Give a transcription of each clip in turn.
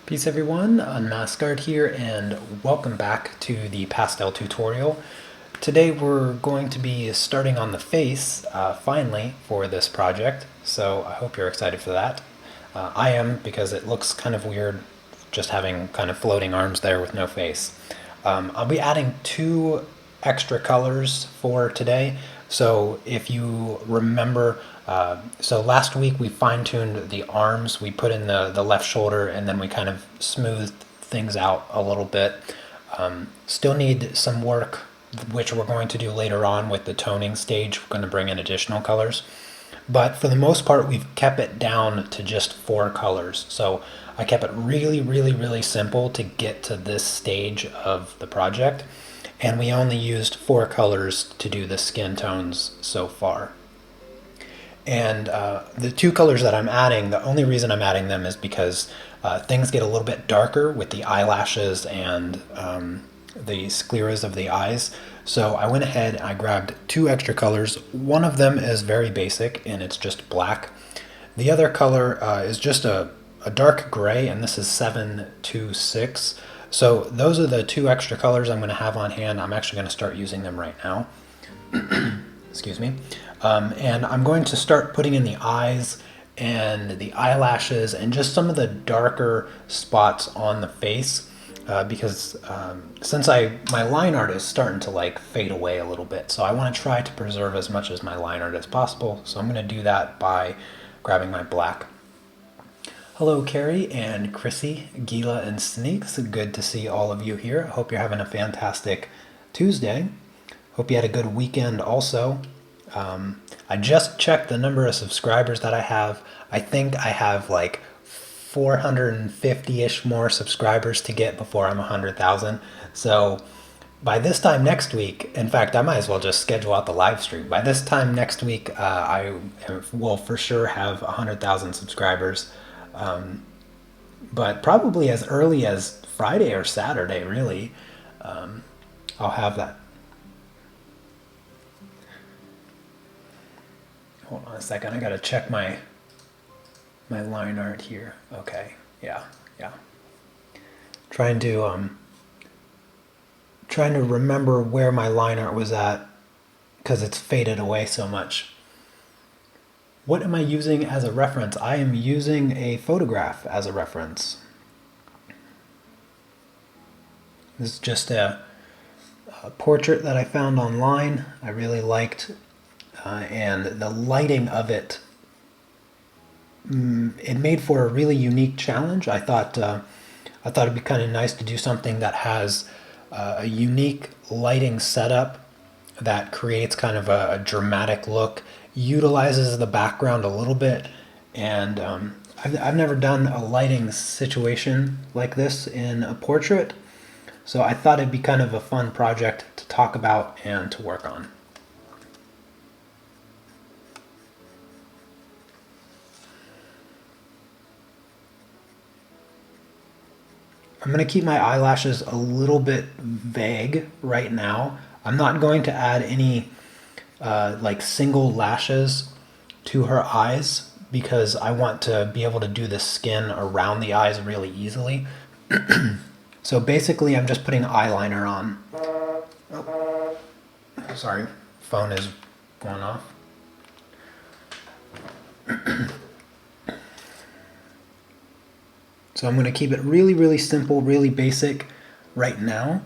Peace everyone, Unmasked here, and welcome back to the Pastel tutorial. Today we're going to be starting on the face, finally, for this project, so I hope you're excited for that. I am, because it looks kind of weird just having kind of floating arms there with no face. I'll be adding two extra colors for today. So if you remember, so last week we fine-tuned the arms. We put in the left shoulder and then we kind of smoothed things out a little bit. Still need some work, which we're going to do later on with the toning stage. We're going to bring in additional colors. But for the most part, we've kept it down to just 4 colors. So I kept it really simple to get to this stage of the project. And we only used 4 colors to do the skin tones so far. And the 2 colors that I'm adding, the only reason I'm adding them is because things get a little bit darker with the eyelashes and the scleras of the eyes. So I went ahead and I grabbed 2 extra colors. One of them is very basic and it's just black. The other color is just a dark gray, and this is 726. So those are the 2 extra colors I'm going to have on hand. I'm actually going to start using them right now. Excuse me. And I'm going to start putting in the eyes and the eyelashes and just some of the darker spots on the face. Because since my line art is starting to like fade away a little bit, so I want to try to preserve as much as my line art as possible. So I'm going to do that by grabbing my black. Hello Carrie and Chrissy, Gila and Sneaks. Good to see all of you here. I hope you're having a fantastic Tuesday. Hope you had a good weekend also. I just checked the number of subscribers that I have. I think I have like 450-ish more subscribers to get before I'm 100,000. So by this time next week, in fact, I might as well just schedule out the live stream. By this time next week, I will for sure have 100,000 subscribers. But probably as early as Friday or Saturday, really, I'll have that. Hold on a second, I gotta check my line art here. Okay, yeah. Trying to remember where my line art was at because it's faded away so much. What am I using as a reference? I am using a photograph as a reference. This is just a portrait that I found online. I really liked, and the lighting of it, it made for a really unique challenge. I thought it'd be kind of nice to do something that has a unique lighting setup that creates kind of a dramatic look, utilizes the background a little bit, and I've never done a lighting situation like this in a portrait, so I thought it'd be kind of a fun project to talk about and to work on. I'm going to keep my eyelashes a little bit vague right now. I'm not going to add any like single lashes to her eyes because I want to be able to do the skin around the eyes really easily. So basically I'm just putting eyeliner on. Oh, sorry, phone is going off. So I'm going to keep it really simple, really basic right now.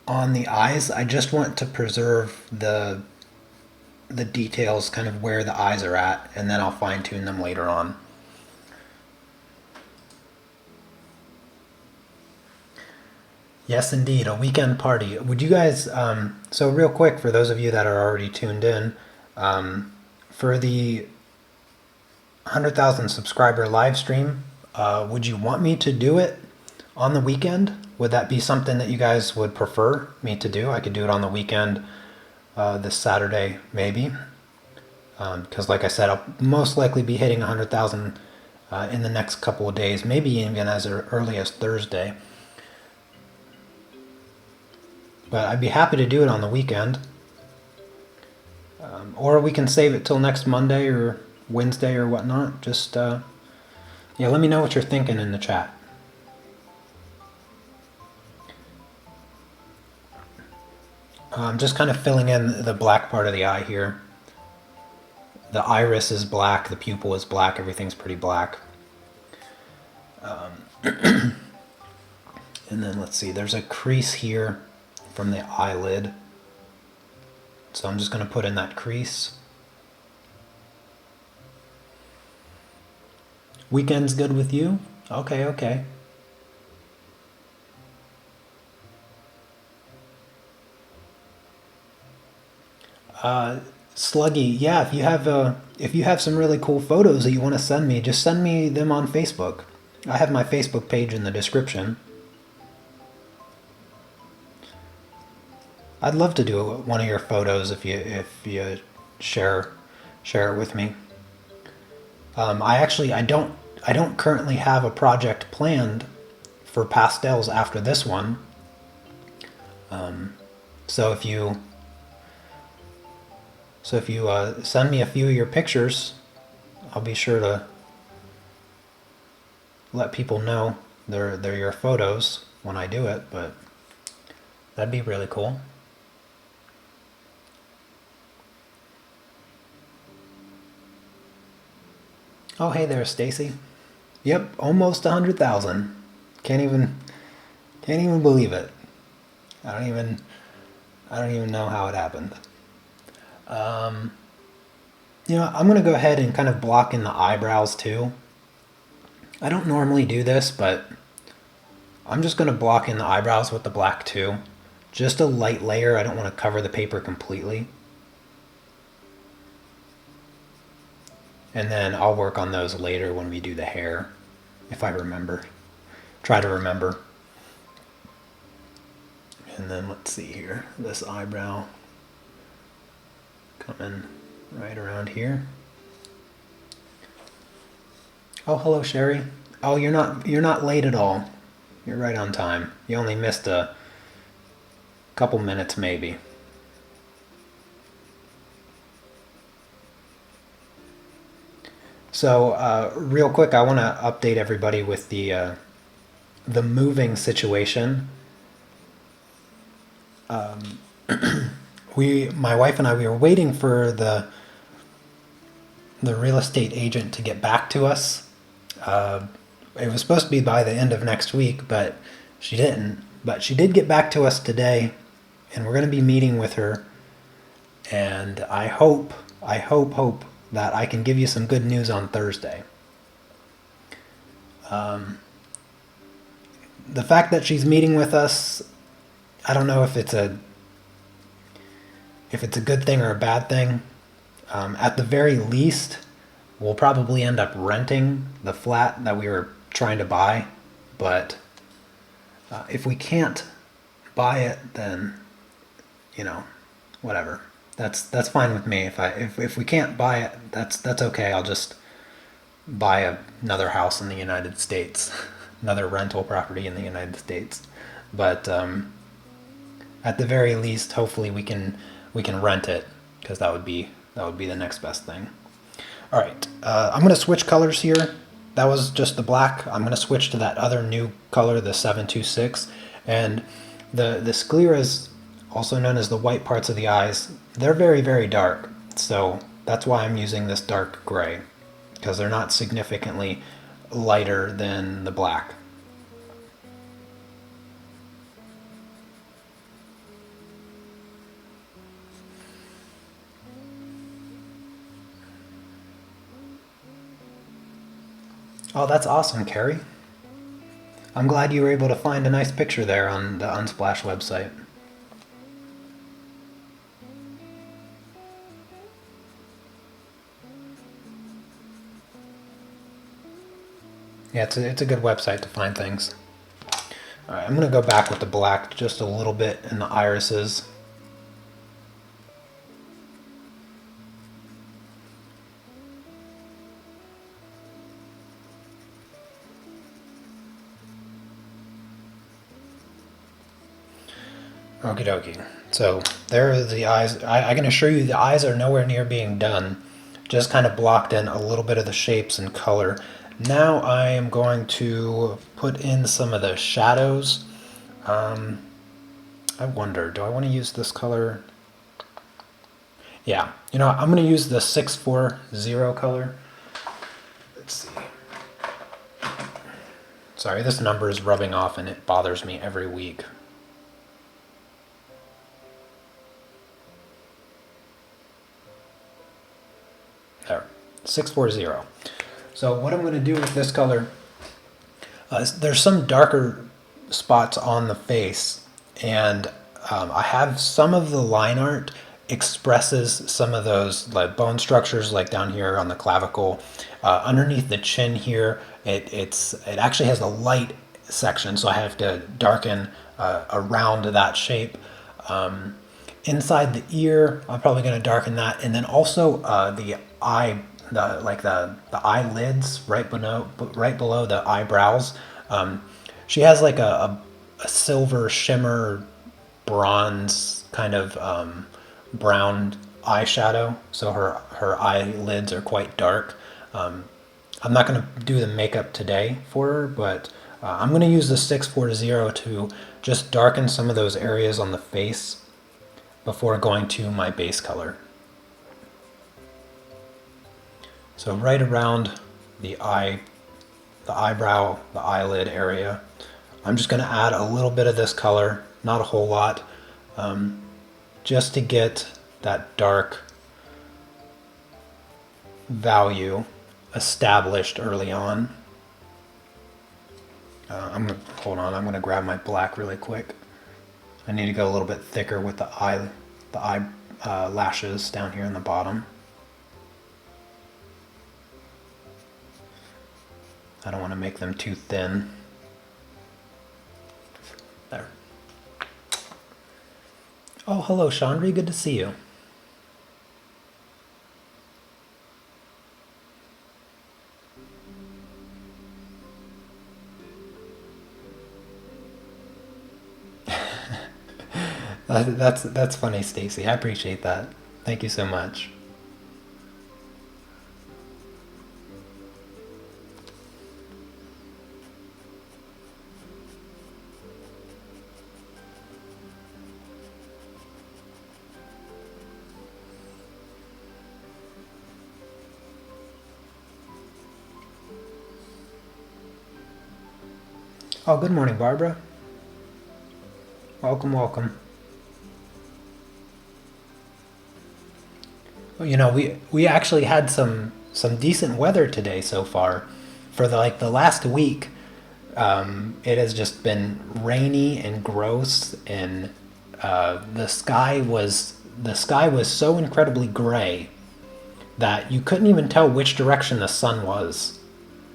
On the eyes, I just want to preserve the details, kind of where the eyes are at, and then I'll fine tune them later on. Yes, indeed, a weekend party. Would you guys, so real quick, for those of you that are already tuned in, for the 100,000 subscriber live stream, would you want me to do it on the weekend? Would that be something that you guys would prefer me to do? I could do it on the weekend, this Saturday maybe, because like I said, I'll most likely be hitting 100,000 in the next couple of days, maybe even as early as Thursday. But I'd be happy to do it on the weekend, or we can save it till next Monday or Wednesday or whatnot. Just Yeah, let me know what you're thinking in the chat. I'm just kind of filling in the black part of the eye here. The iris is black, the pupil is black, everything's pretty black. And then let's see, there's a crease here from the eyelid. So I'm just going to put in that crease. Weekend's good with you? Okay, okay. Sluggy, yeah, if you have some really cool photos that you want to send me, just send me them on Facebook. I have my Facebook page in the description. I'd love to do one of your photos if you share it with me. I don't currently have a project planned for pastels after this one. So if you send me a few of your pictures, I'll be sure to let people know they're your photos when I do it, but that'd be really cool. Oh, hey there, Stacy. Yep, almost 100,000. Can't even believe it. I don't even know how it happened. I'm gonna go ahead and kind of block in the eyebrows too. I don't normally do this, but I'm just gonna block in the eyebrows with the black too. Just a light layer. I don't want to cover the paper completely. And then I'll work on those later when we do the hair, if I remember. Try to remember. And then let's see here, this eyebrow coming right around here. Oh, hello, Sherry. Oh, you're not late at all. You're right on time. You only missed a couple minutes maybe. So real quick, I want to update everybody with the moving situation. My wife and I, we were waiting for the real estate agent to get back to us. It was supposed to be by the end of next week, but she didn't. But she did get back to us today, and we're going to be meeting with her. And I hope that I can give you some good news on Thursday. The fact that she's meeting with us, I don't know if it's a good thing or a bad thing. At the very least, we'll probably end up renting the flat that we were trying to buy. But if we can't buy it, then whatever. That's fine with me. If we can't buy it, that's okay. I'll just buy another house in the United States, another rental property in the United States. But at the very least, hopefully we can rent it, because that would be the next best thing. All right, I'm gonna switch colors here. That was just the black. I'm gonna switch to that other new color, the 726, and the scleras, also known as the white parts of the eyes, they're very, very dark. So that's why I'm using this dark gray, because they're not significantly lighter than the black. Oh, that's awesome, Carrie. I'm glad you were able to find a nice picture there on the Unsplash website. Yeah, it's a good website to find things. All right, I'm gonna go back with the black just a little bit in the irises. Okie dokie. So there are the eyes. I can assure you the eyes are nowhere near being done. Just kind of blocked in a little bit of the shapes and color. Now I am going to put in some of the shadows. Um, I wonder, do I want to use this color? Yeah, you know, I'm going to use the 640 color. Let's see. Sorry, this number is rubbing off and it bothers me every week. There, 640. So what I'm going to do with this color, there's some darker spots on the face, and I have some of the line art expresses some of those like bone structures, like down here on the clavicle, underneath the chin here. It actually has a light section, so I have to darken around that shape. Inside the ear, I'm probably going to darken that, and then also the eye, the eyelids right below the eyebrows. She has like a silver shimmer, bronze kind of brown eyeshadow, so her eyelids are quite dark. I'm not going to do the makeup today for her, but I'm going to use the 640 to just darken some of those areas on the face before going to my base color. So right around the eyebrow, the eyelid area, I'm just going to add a little bit of this color, not a whole lot, just to get that dark value established early on. Hold on, I'm going to grab my black really quick. I need to go a little bit thicker with the eye lashes down here in the bottom. I don't want to make them too thin. There. Oh, hello, Chandri. Good to see you. That's funny, Stacy. I appreciate that. Thank you so much. Oh, good morning, Barbara. Welcome, welcome. Well, you know, we actually had some decent weather today so far. For the last week, it has just been rainy and gross, and the sky was so incredibly gray that you couldn't even tell which direction the sun was,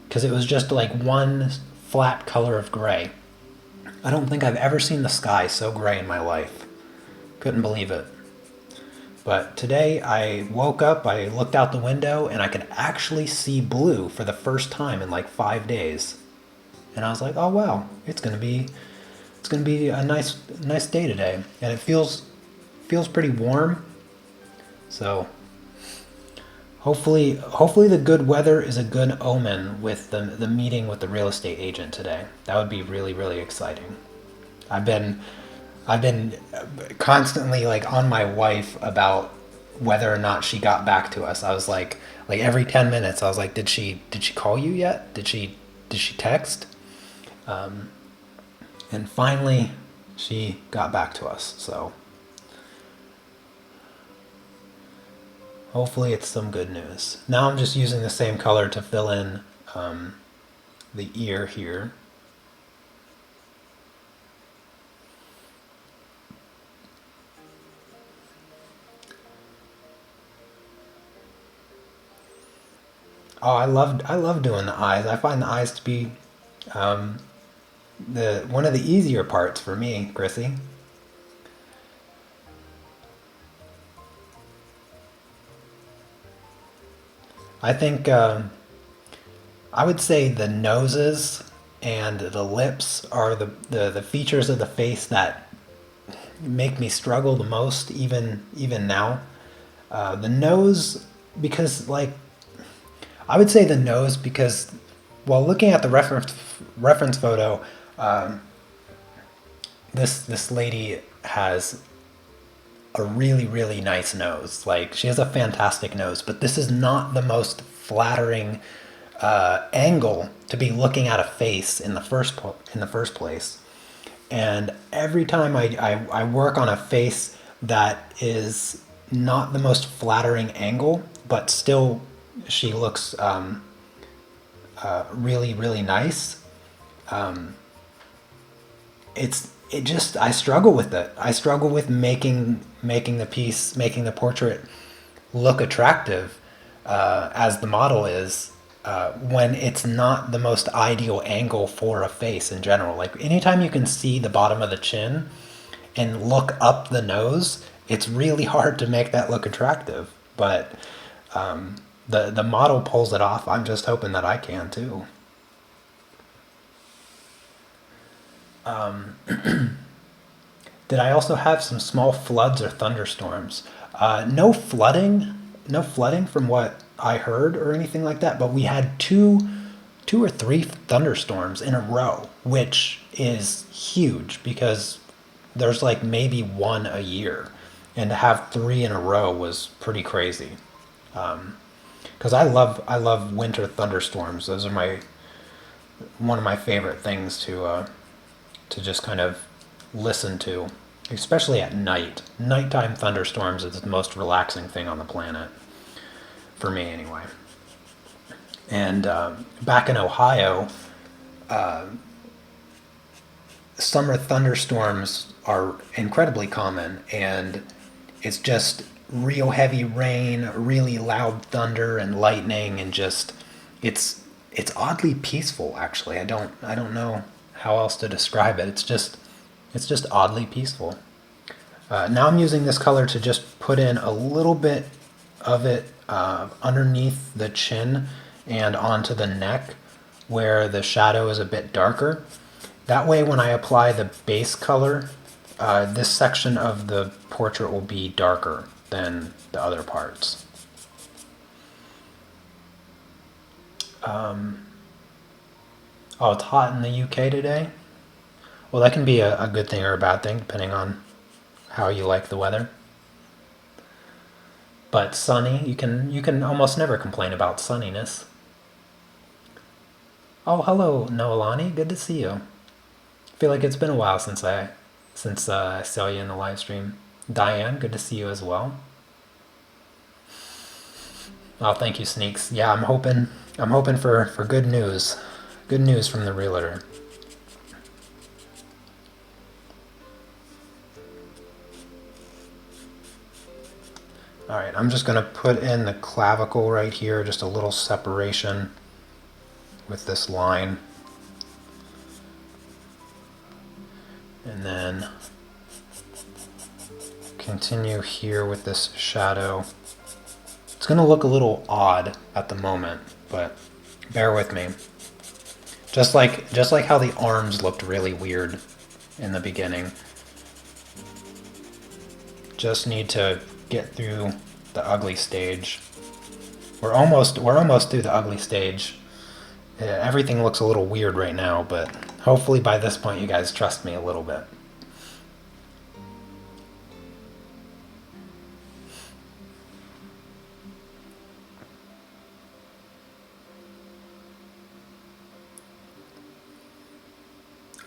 because it was just like one flat color of gray. I don't think I've ever seen the sky so gray in my life. Couldn't believe it. But today I woke up, I looked out the window, and I could actually see blue for the first time in like 5 days. And I was like, oh wow, it's gonna be a nice day today. And it feels pretty warm. So hopefully the good weather is a good omen with the meeting with the real estate agent today. That would be really, really exciting. I've been I've been constantly like on my wife about whether or not she got back to us. I was like every 10 minutes I was like, did she call you yet? Did she text? And finally she got back to us. So hopefully it's some good news. Now I'm just using the same color to fill in the ear here. Oh, I love doing the eyes. I find the eyes to be um, the one of the easier parts for me, Chrissy. I think I would say the noses and the lips are the features of the face that make me struggle the most, even now. The nose, because like I would say the nose because while looking at the reference photo, this lady has a really, really nice nose. Like, she has a fantastic nose, but this is not the most flattering angle to be looking at a face in the first place. And every time I work on a face that is not the most flattering angle, but still she looks really, really nice. It just, I struggle with it. I struggle with making the portrait look attractive as the model is, when it's not the most ideal angle for a face in general. Like, anytime you can see the bottom of the chin and look up the nose, it's really hard to make that look attractive. But the model pulls it off. I'm just hoping that I can too. Did I also have some small floods or thunderstorms? No flooding, no flooding from what I heard or anything like that. But we had two or three thunderstorms in a row, which is huge because there's like maybe one a year, and to have three in a row was pretty crazy. Because I love winter thunderstorms. Those are one of my favorite things to just kind of listen to, especially at night. Nighttime thunderstorms is the most relaxing thing on the planet, for me anyway. And back in Ohio, summer thunderstorms are incredibly common, and it's just real heavy rain, really loud thunder and lightning, and just it's oddly peaceful. Actually, I don't know how else to describe it. It's just oddly peaceful. Now I'm using this color to just put in a little bit of it underneath the chin and onto the neck where the shadow is a bit darker. That way when I apply the base color, this section of the portrait will be darker than the other parts. Oh, it's hot in the UK today? Well, that can be a good thing or a bad thing, depending on how you like the weather. But sunny, you can almost never complain about sunniness. Oh, hello, Noelani. Good to see you. I feel like it's been a while since I saw you in the live stream. Diane, good to see you as well. Oh, thank you, Sneaks. Yeah, I'm hoping for good news. Good news from the realtor. All right, I'm just gonna put in the clavicle right here, just a little separation with this line. And then continue here with this shadow. It's gonna look a little odd at the moment, but bear with me. Just like how the arms looked really weird in the beginning. Just need to get through the ugly stage. We're almost through the ugly stage. Everything looks a little weird right now, but hopefully by this point you guys trust me a little bit.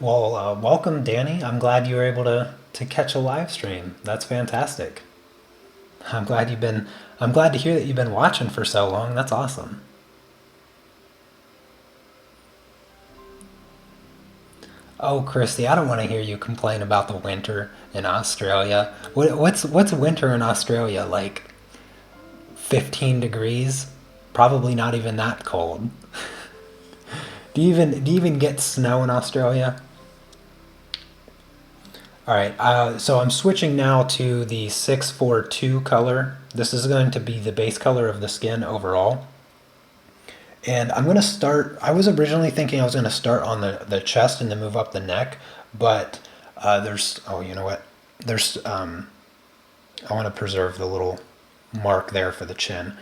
Well, welcome, Danny. I'm glad you were able to catch a live stream. That's fantastic. I'm glad I'm glad to hear that you've been watching for so long. That's awesome. Oh, Christy, I don't want to hear you complain about the winter in Australia. What's winter in Australia like? 15 degrees? Probably not even that cold. Do you even get snow in Australia? All right, so I'm switching now to the 642 color. This is going to be the base color of the skin overall. And I'm going to start, I was originally thinking I was going to start on the chest and then move up the neck, but oh, you know what? I want to preserve the little mark there for the chin.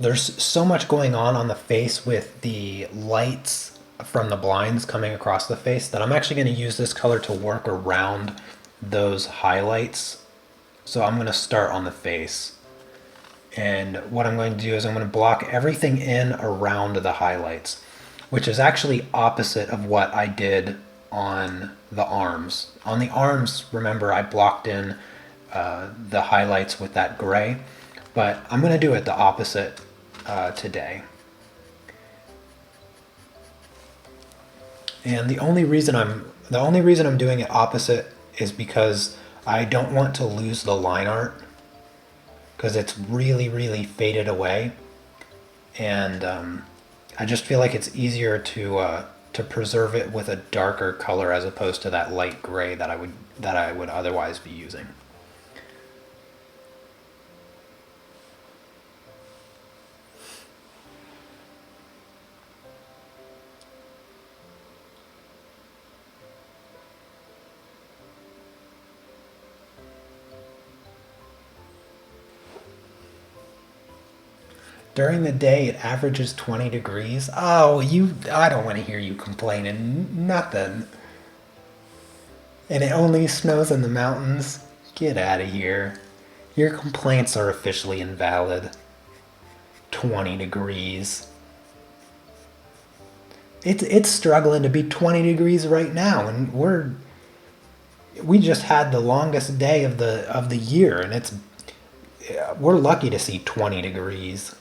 There's so much going on the face with the lights from the blinds coming across the face that I'm actually going to use this color to work around those highlights. So I'm going to start on the face. And what I'm going to do is I'm going to block everything in around the highlights, which is actually opposite of what I did on the arms. On the arms, remember, I blocked in the highlights with that gray, but I'm going to do it the opposite today. And the only reason I'm doing it opposite is because I don't want to lose the line art, because it's really faded away, and I just feel like it's easier to preserve it with a darker color as opposed to that light gray that I would otherwise be using. During the day, it averages 20 degrees. Oh, I don't want to hear you complaining. Nothing. And it only snows in the mountains. Get out of here. Your complaints are officially invalid. 20 degrees. It's struggling to be 20 degrees right now, and we just had the longest day of the year, and we're lucky to see 20 degrees.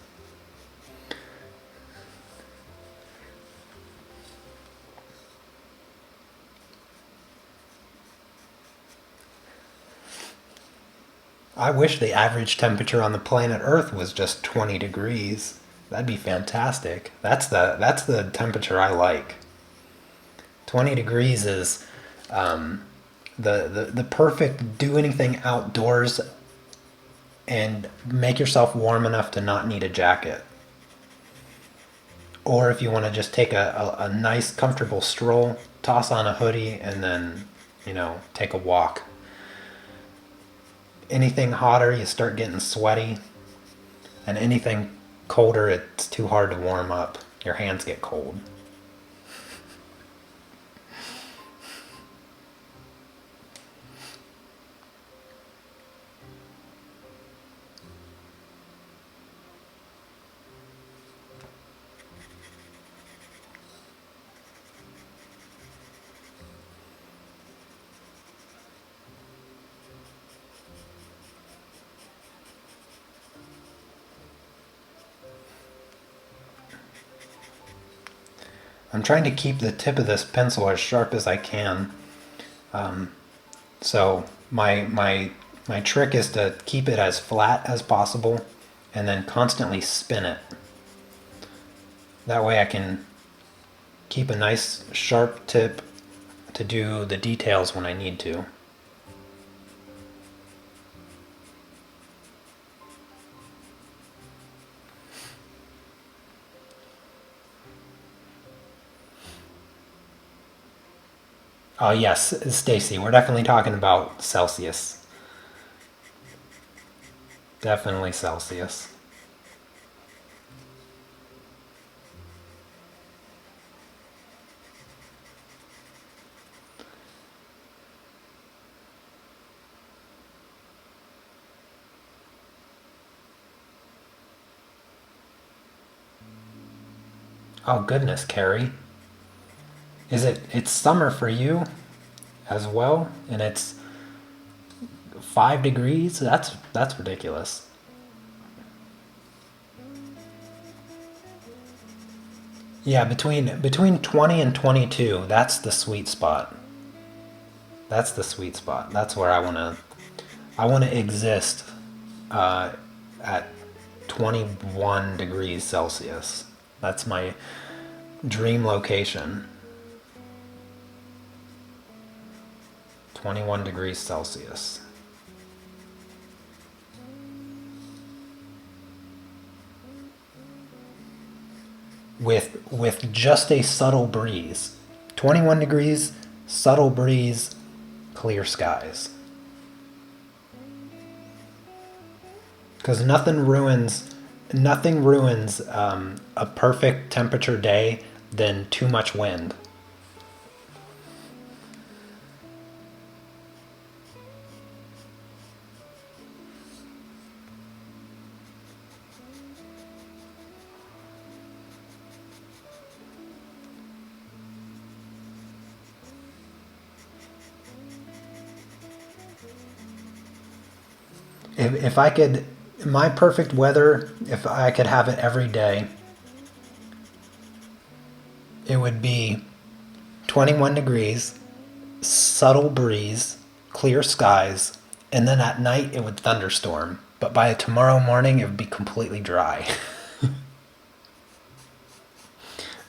I wish the average temperature on the planet Earth was just 20 degrees. That'd be fantastic. That's the temperature I like. 20 degrees is the perfect do anything outdoors and make yourself warm enough to not need a jacket. Or if you want to just take a nice comfortable stroll, toss on a hoodie, and then, take a walk. Anything hotter, you start getting sweaty, and anything colder, it's too hard to warm up. Your hands get cold. I'm trying to keep the tip of this pencil as sharp as I can. So my trick is to keep it as flat as possible and then constantly spin it. That way I can keep a nice sharp tip to do the details when I need to. Oh yes, Stacy, we're definitely talking about Celsius. Definitely Celsius. Oh goodness, Carrie. It's summer for you as well, and it's 5 degrees? That's ridiculous. Yeah, between 20 and 22, that's the sweet spot. That's the sweet spot. That's where I want to exist at 21 degrees Celsius. That's my dream location. 21 degrees Celsius. With just a subtle breeze. 21 degrees, subtle breeze, clear skies. Because nothing ruins Nothing ruins a perfect temperature day than too much wind. If I could, my perfect weather, if I could have it every day, it would be 21 degrees, subtle breeze, clear skies, and then at night it would thunderstorm. But by tomorrow morning it would be completely dry.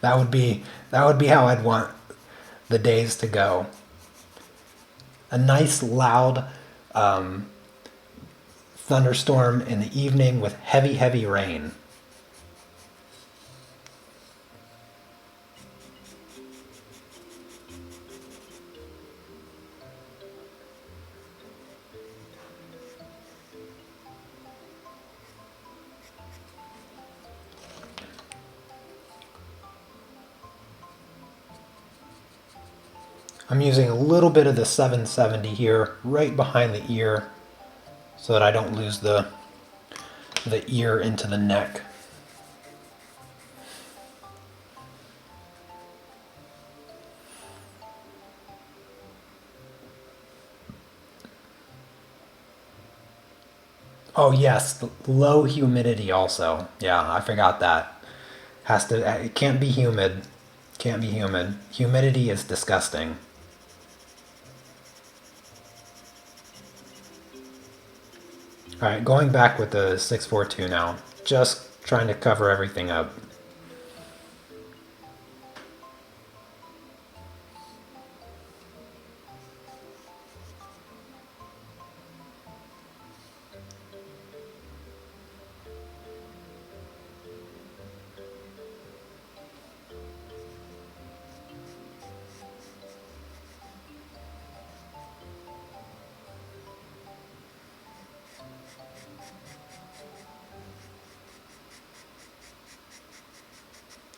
That would be how I'd want the days to go. A nice loud thunderstorm in the evening with heavy, heavy rain. I'm using a little bit of the 770 here right behind the ear so that I don't lose the ear into the neck. Oh yes, low humidity also. Yeah, I forgot that. It can't be humid. Can't be humid. Humidity is disgusting. Alright, going back with the 642 now. Just trying to cover everything up.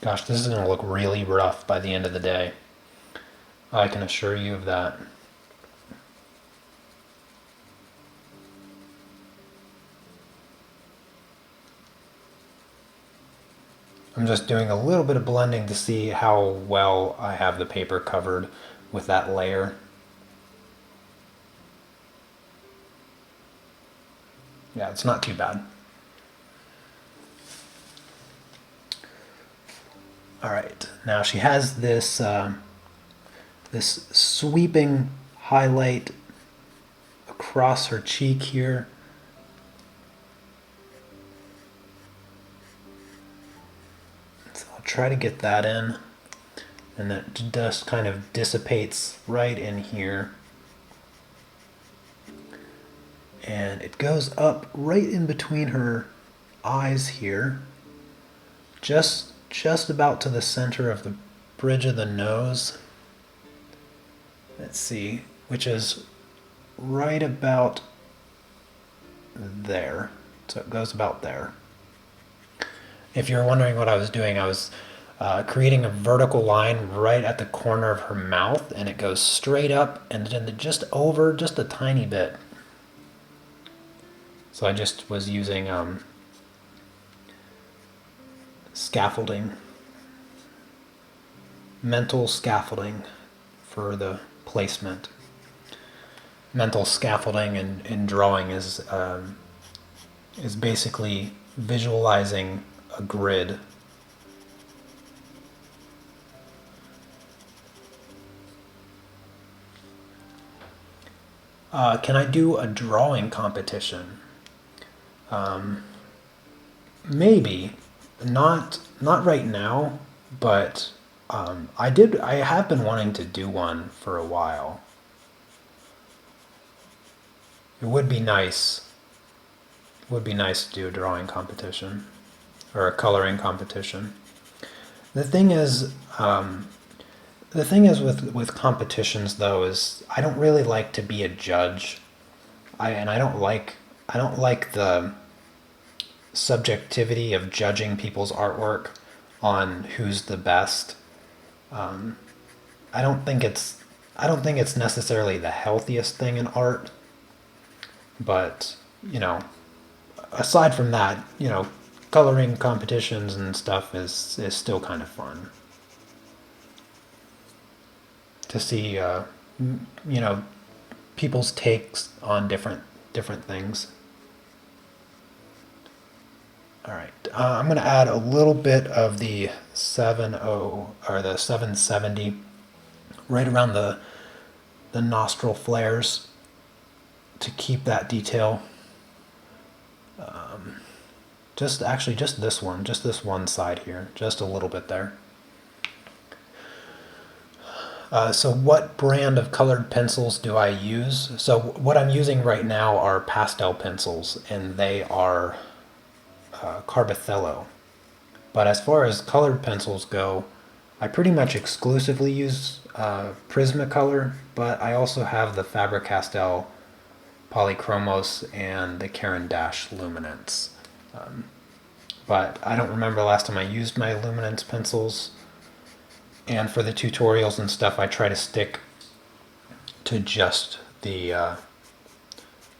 Gosh, this is going to look really rough by the end of the day. I can assure you of that. I'm just doing a little bit of blending to see how well I have the paper covered with that layer. Yeah, it's not too bad. All right, now she has this this sweeping highlight across her cheek here. So I'll try to get that in, and that dust kind of dissipates right in here. And it goes up right in between her eyes here, just about to the center of the bridge of the nose. Let's see, which is right about there. So it goes about there. If you're wondering what I was doing, I was creating a vertical line right at the corner of her mouth, and it goes straight up and then just over just a tiny bit. So I just was using scaffolding, mental scaffolding for the placement. Mental scaffolding in drawing is basically visualizing a grid. Can I do a drawing competition? Maybe. Not right now, but I have been wanting to do one for a while. It would be nice. It would be nice to do a drawing competition or a coloring competition. The thing is with competitions though is I don't really like to be a judge. I don't like the subjectivity of judging people's artwork on who's the best. I don't think it's necessarily the healthiest thing in art, but aside from that, coloring competitions and stuff is still kind of fun to see. People's takes on different things. All right, I'm going to add a little bit of the 70 or the 770 right around the nostril flares to keep that detail. Just this one side here, just a little bit there. So what brand of colored pencils do I use? So what I'm using right now are Pastel pencils, and they are Carbothello. But as far as colored pencils go, I pretty much exclusively use Prismacolor, but I also have the Faber-Castell Polychromos and the Caran d'Ache Luminance. But I don't remember the last time I used my Luminance pencils. And for the tutorials and stuff, I try to stick to just the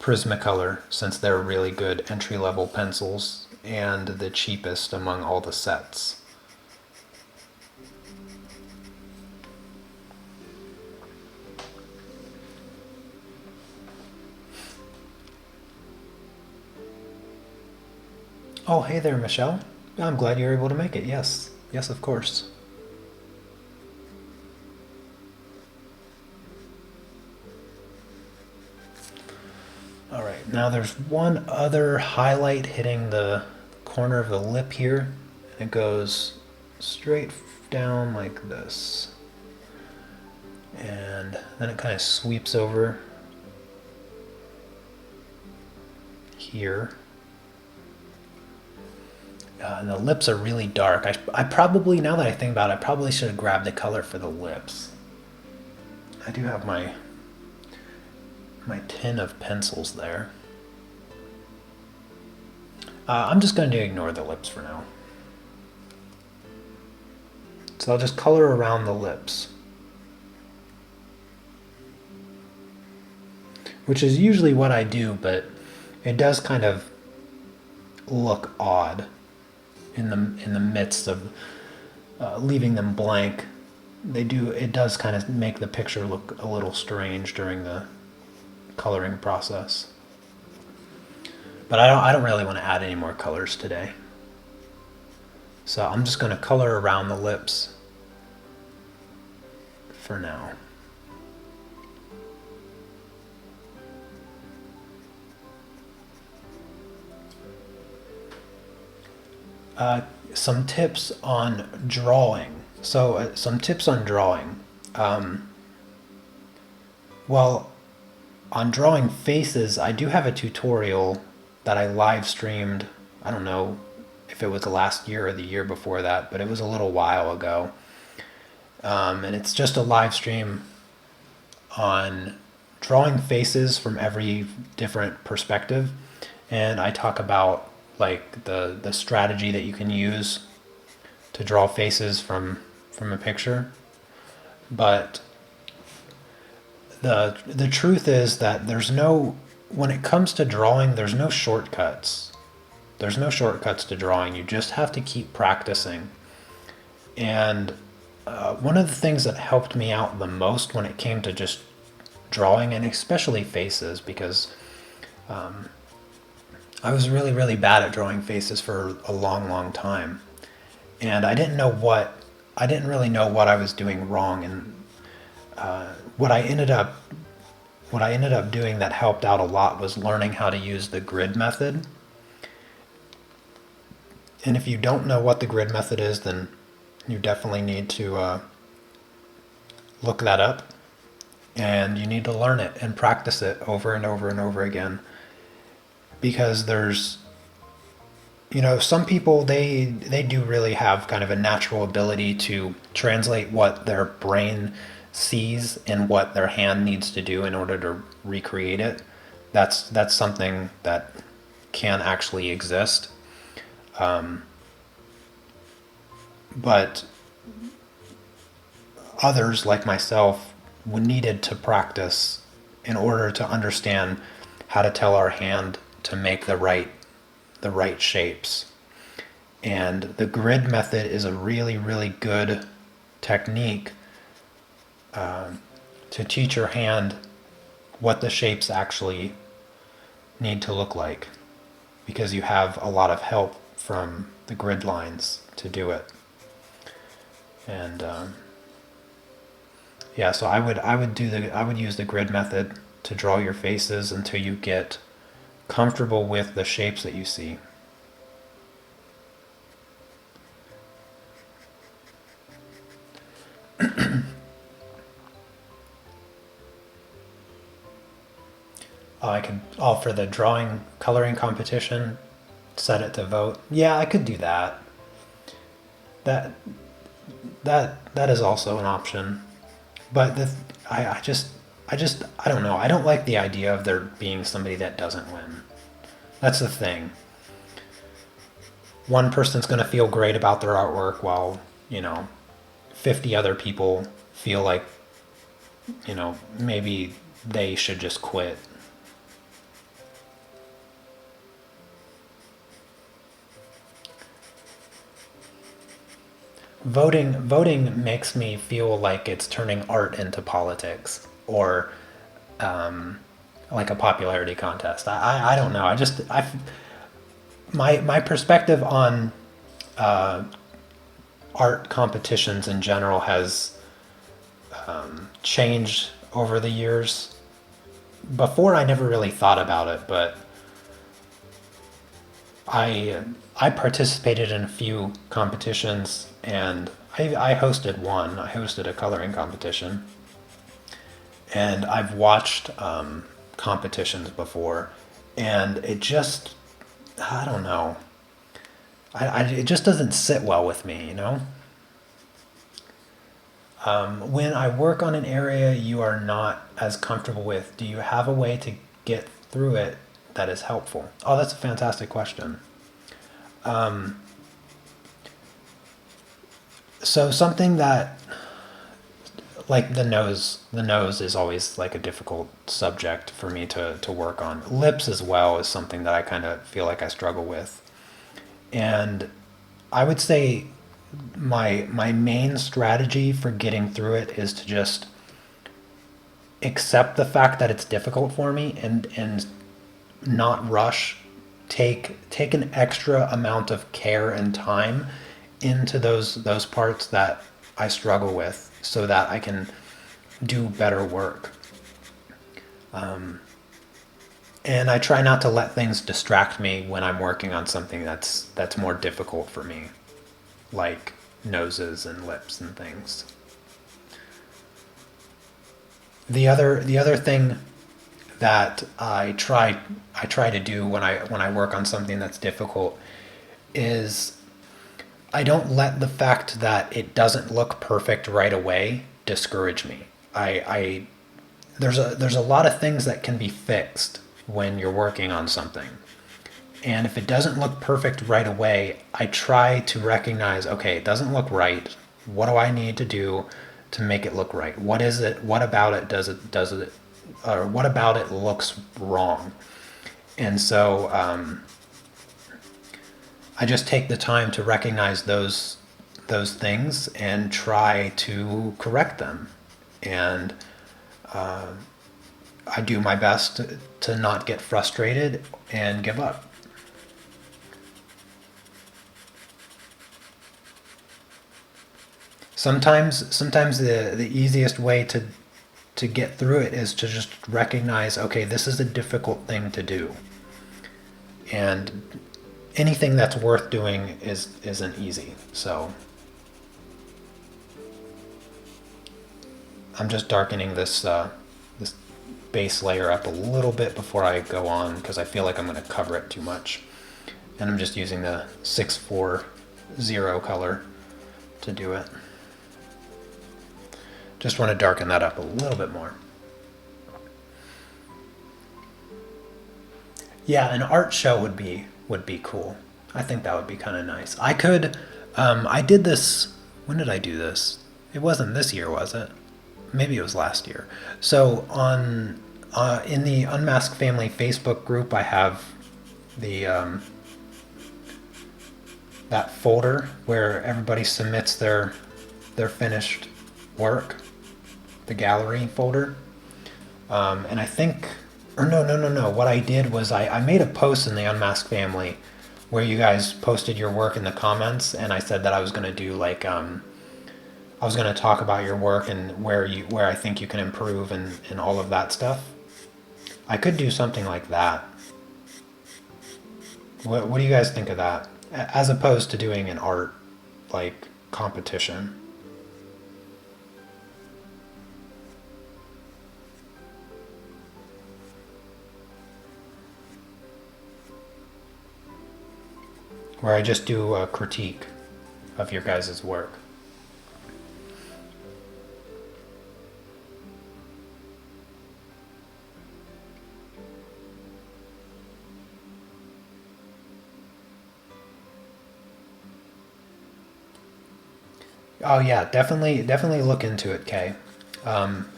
Prismacolor, since they're really good entry-level pencils and the cheapest among all the sets. Oh, hey there, Michelle. I'm glad you were able to make it. Yes. Yes, of course. All right, now there's one other highlight hitting the corner of the lip here. It goes straight down like this. And then it kind of sweeps over here. And the lips are really dark. I probably, now that I think about it, I probably should have grabbed the color for the lips. I do have my tin of pencils there. I'm just going to ignore the lips for now. So I'll just color around the lips, which is usually what I do, but it does kind of look odd in the midst of leaving them blank. It does kind of make the picture look a little strange during the coloring process. But I don't really want to add any more colors today. So I'm just going to color around the lips for now. Some tips on drawing. So some tips on drawing. Well, on drawing faces, I do have a tutorial that I live streamed. I don't know if it was the last year or the year before that, but it was a little while ago. And it's just a live stream on drawing faces from every different perspective. And I talk about like the strategy that you can use to draw faces from a picture. But the truth is that when it comes to drawing, there's no shortcuts. There's no shortcuts to drawing. You just have to keep practicing. And one of the things that helped me out the most when it came to just drawing, and especially faces, because I was really, really bad at drawing faces for a long, long time. And I didn't really know what I was doing wrong. And what I ended up doing that helped out a lot was learning how to use the grid method. And if you don't know what the grid method is, then you definitely need to look that up, and you need to learn it and practice it over and over and over again. Because there's, some people, they do really have kind of a natural ability to translate what their brain sees and what their hand needs to do in order to recreate it. That's something that can actually exist. But others, like myself, needed to practice in order to understand how to tell our hand to make the right shapes. And the grid method is a really, really good technique to teach your hand what the shapes actually need to look like, because you have a lot of help from the grid lines to do it. And yeah, so I would use the grid method to draw your faces until you get comfortable with the shapes that you see. I could offer the drawing coloring competition, set it to vote. Yeah, I could do that. That that is also an option. But I don't know. I don't like the idea of there being somebody that doesn't win. That's the thing. One person's going to feel great about their artwork while, 50 other people feel like, maybe they should just quit. Voting makes me feel like it's turning art into politics, or like a popularity contest. I don't know. My perspective on art competitions in general has changed over the years. Before, I never really thought about it, but I participated in a few competitions, and I hosted one. I hosted a coloring competition, and I've watched competitions before, and I don't know. It just doesn't sit well with me, When I work on an area you are not as comfortable with, do you have a way to get through it that is helpful? Oh, that's a fantastic question. So something that, like the nose is always like a difficult subject for me to work on. Lips as well is something that I kind of feel like I struggle with. And I would say my main strategy for getting through it is to just accept the fact that it's difficult for me, and not rush. Take an extra amount of care and time into those parts that I struggle with, so that I can do better work. And I try not to let things distract me when I'm working on something that's more difficult for me, like noses and lips and things. The other thing that I try to do when I work on something that's difficult is I don't let the fact that it doesn't look perfect right away discourage me. I there's a lot of things that can be fixed when you're working on something. And if it doesn't look perfect right away, I try to recognize, okay, it doesn't look right. What do I need to do to make it look right? What is it? What about it does it or what about it looks wrong? And so I just take the time to recognize those things and try to correct them. And I do my best to not get frustrated and give up. Sometimes the easiest way to get through it is to just recognize, okay, this is a difficult thing to do, and anything that's worth doing isn't easy. So I'm just darkening this base layer up a little bit before I go on, because I feel like I'm going to cover it too much, and I'm just using the 640 color to do it. Just want to darken that up a little bit more. Yeah, an art show would be cool. I think that would be kind of nice. I could, I did this, when did I do this? It wasn't this year, was it? Maybe it was last year. So in the Unmask Family Facebook group, I have the, that folder where everybody submits their finished work, the gallery folder. And I think, or no. What I did was I made a post in the Unmasked family where you guys posted your work in the comments, and I said that I was going to do like, I was going to talk about your work and where I think you can improve and all of that stuff. I could do something like that. What do you guys think of that? As opposed to doing an art like competition. Where I just do a critique of your guys' work. Oh yeah, definitely look into it, Kay. Um,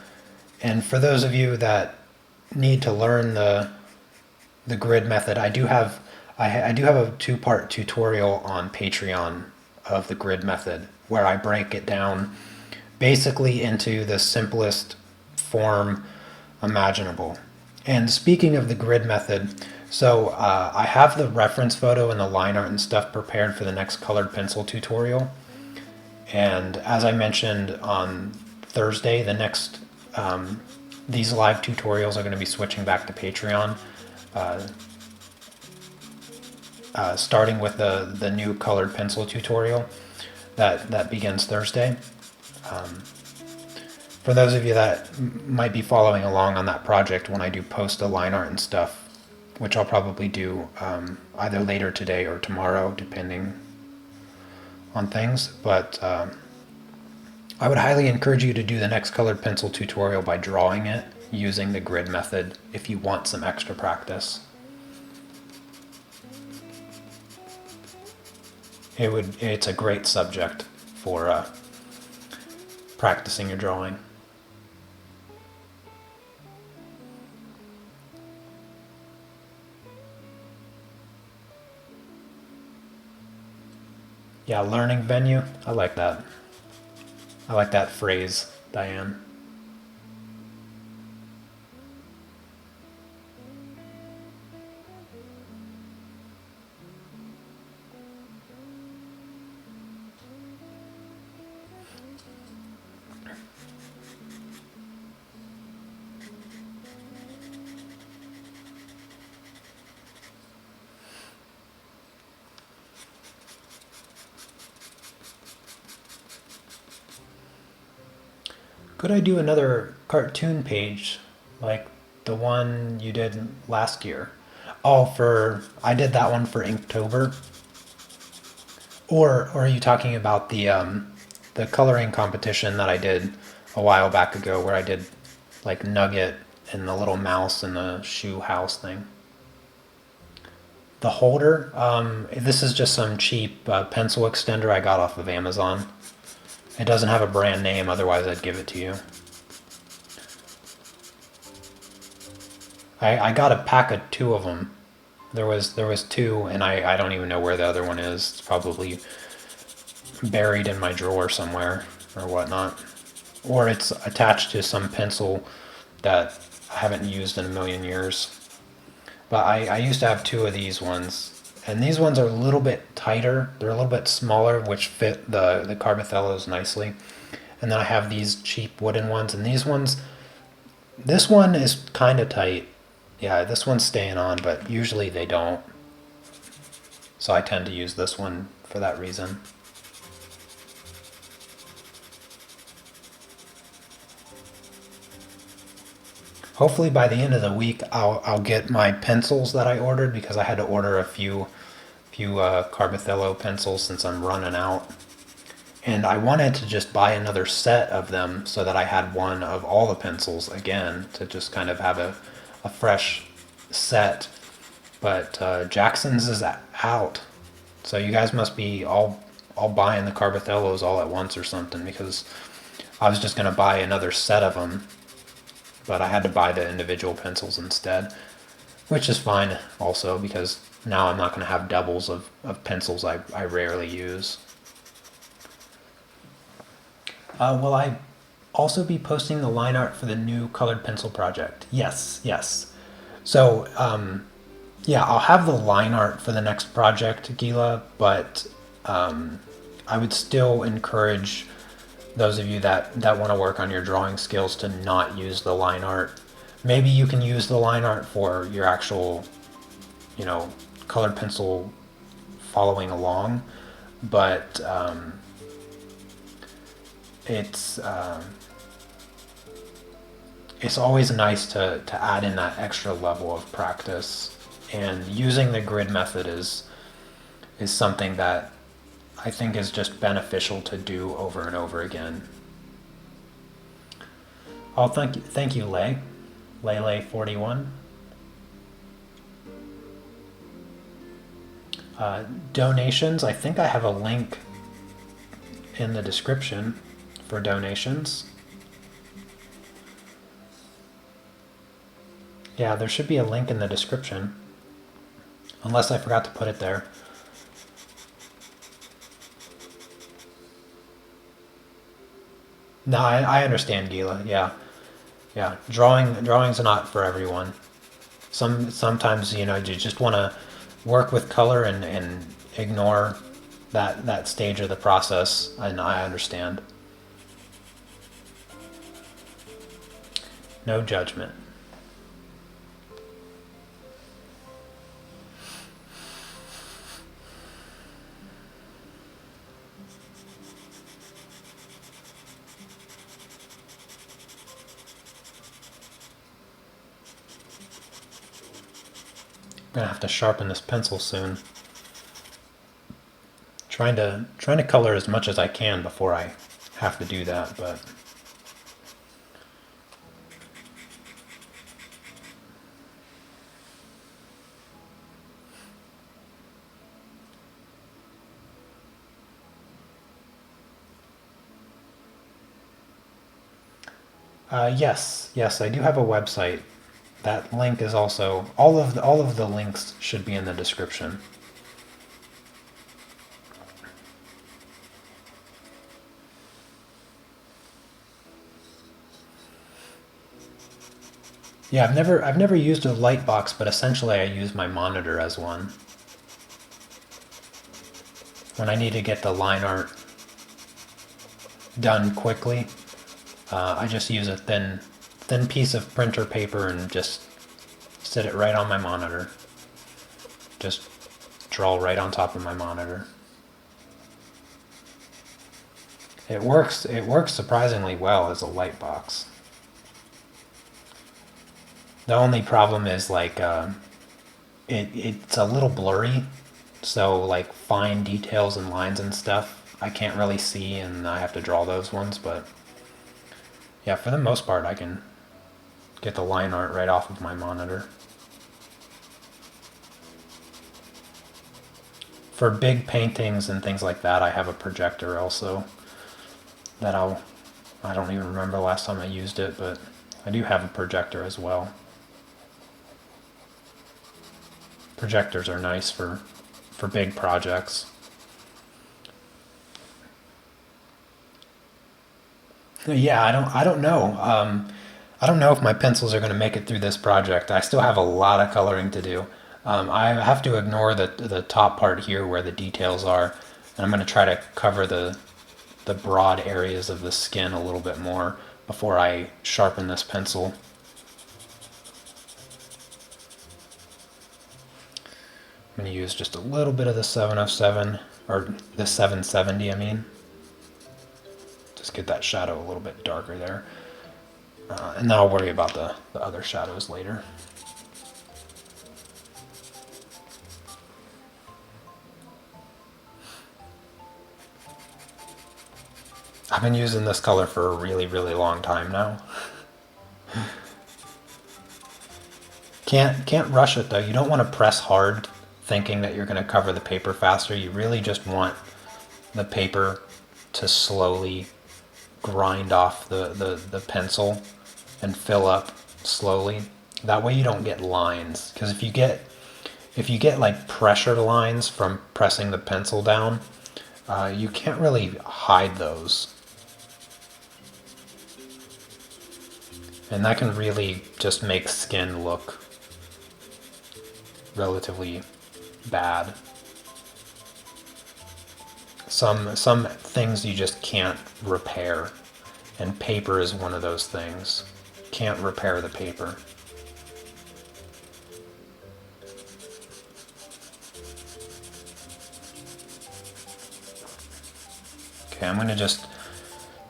and for those of you that need to learn the grid method, I do have a two-part tutorial on Patreon of the grid method where I break it down basically into the simplest form imaginable. And speaking of the grid method, so I have the reference photo and the line art and stuff prepared for the next colored pencil tutorial. And as I mentioned on Thursday, these live tutorials are going to be switching back to Patreon, starting with the new colored pencil tutorial that begins Thursday. For those of you that might be following along on that project, when I do post the line art and stuff, which I'll probably do either later today or tomorrow, depending on things, but I would highly encourage you to do the next colored pencil tutorial by drawing it using the grid method if you want some extra practice. It's a great subject for practicing your drawing. Yeah, learning venue. I like that. I like that phrase, Diane. Could I do another cartoon page like the one you did last year? Oh, I did that one for Inktober. Or are you talking about the coloring competition that I did a while back ago where I did like Nugget and the little mouse and the shoe house thing? The holder, this is just some cheap pencil extender I got off of Amazon. It doesn't have a brand name, otherwise I'd give it to you. I got a pack of two of them. There was two, and I don't even know where the other one is. It's probably buried in my drawer somewhere or whatnot. Or it's attached to some pencil that I haven't used in a million years. But I used to have two of these ones. And these ones are a little bit tighter. They're a little bit smaller, which fit the Carbothellos nicely. And then I have these cheap wooden ones. And these ones, this one is kind of tight. Yeah, this one's staying on, but usually they don't. So I tend to use this one for that reason. Hopefully by the end of the week, I'll get my pencils that I ordered because I had to order a few Carbothello pencils since I'm running out. And I wanted to just buy another set of them so that I had one of all the pencils again to just kind of have a fresh set. But Jackson's is out. So you guys must be all buying the Carbothellos all at once or something, because I was just going to buy another set of them, but I had to buy the individual pencils instead, which is fine also, because now I'm not going to have doubles of pencils I rarely use. Will I also be posting the line art for the new colored pencil project? Yes, yes. So, yeah, I'll have the line art for the next project, Gila, but I would still encourage those of you that want to work on your drawing skills to not use the line art. Maybe you can use the line art for your actual, you know, colored pencil following along, but it's always nice to add in that extra level of practice, and using the grid method is something that I think is just beneficial to do over and over again. Oh, thank you, Lele 41. Donations, I think I have a link in the description for donations. Yeah, there should be a link in the description, unless I forgot to put it there. No, I understand, Gila. Yeah, yeah. Drawing's not for everyone. Sometimes, you know, you just want to work with color and ignore that stage of the process, and I understand. No judgment. I'm gonna have to sharpen this pencil soon. Trying to color as much as I can before I have to do that, but yes, I do have a website. That link is also all of the links should be in the description. Yeah, I've never used a light box, but essentially I use my monitor as one. When I need to get the line art done quickly, I just use a thin piece of printer paper and just sit it right on my monitor. Just draw right on top of my monitor. It works surprisingly well as a light box. The only problem is like it's a little blurry, so like fine details and lines and stuff I can't really see, and I have to draw those ones, but yeah, for the most part I can get the line art right off of my monitor. For big paintings and things like that, I have a projector also that I don't even remember the last time I used it, but I do have a projector as well. Projectors are nice for big projects. Yeah, I don't know. I don't know if my pencils are going to make it through this project. I still have a lot of coloring to do. I have to ignore the top part here where the details are, and I'm going to try to cover the broad areas of the skin a little bit more before I sharpen this pencil. I'm going to use just a little bit of the 707, or the 770, I mean. Just get that shadow a little bit darker there. And then I'll worry about the other shadows later. I've been using this color for a really, really long time now. Can't rush it though. You don't want to press hard thinking that you're going to cover the paper faster. You really just want the paper to slowly grind off the pencil and fill up slowly. That way you don't get lines, because if you get like pressure lines from pressing the pencil down, you can't really hide those. And that can really just make skin look relatively bad. Some things you just can't repair, and paper is one of those things. Can't repair the paper. Okay, I'm going to just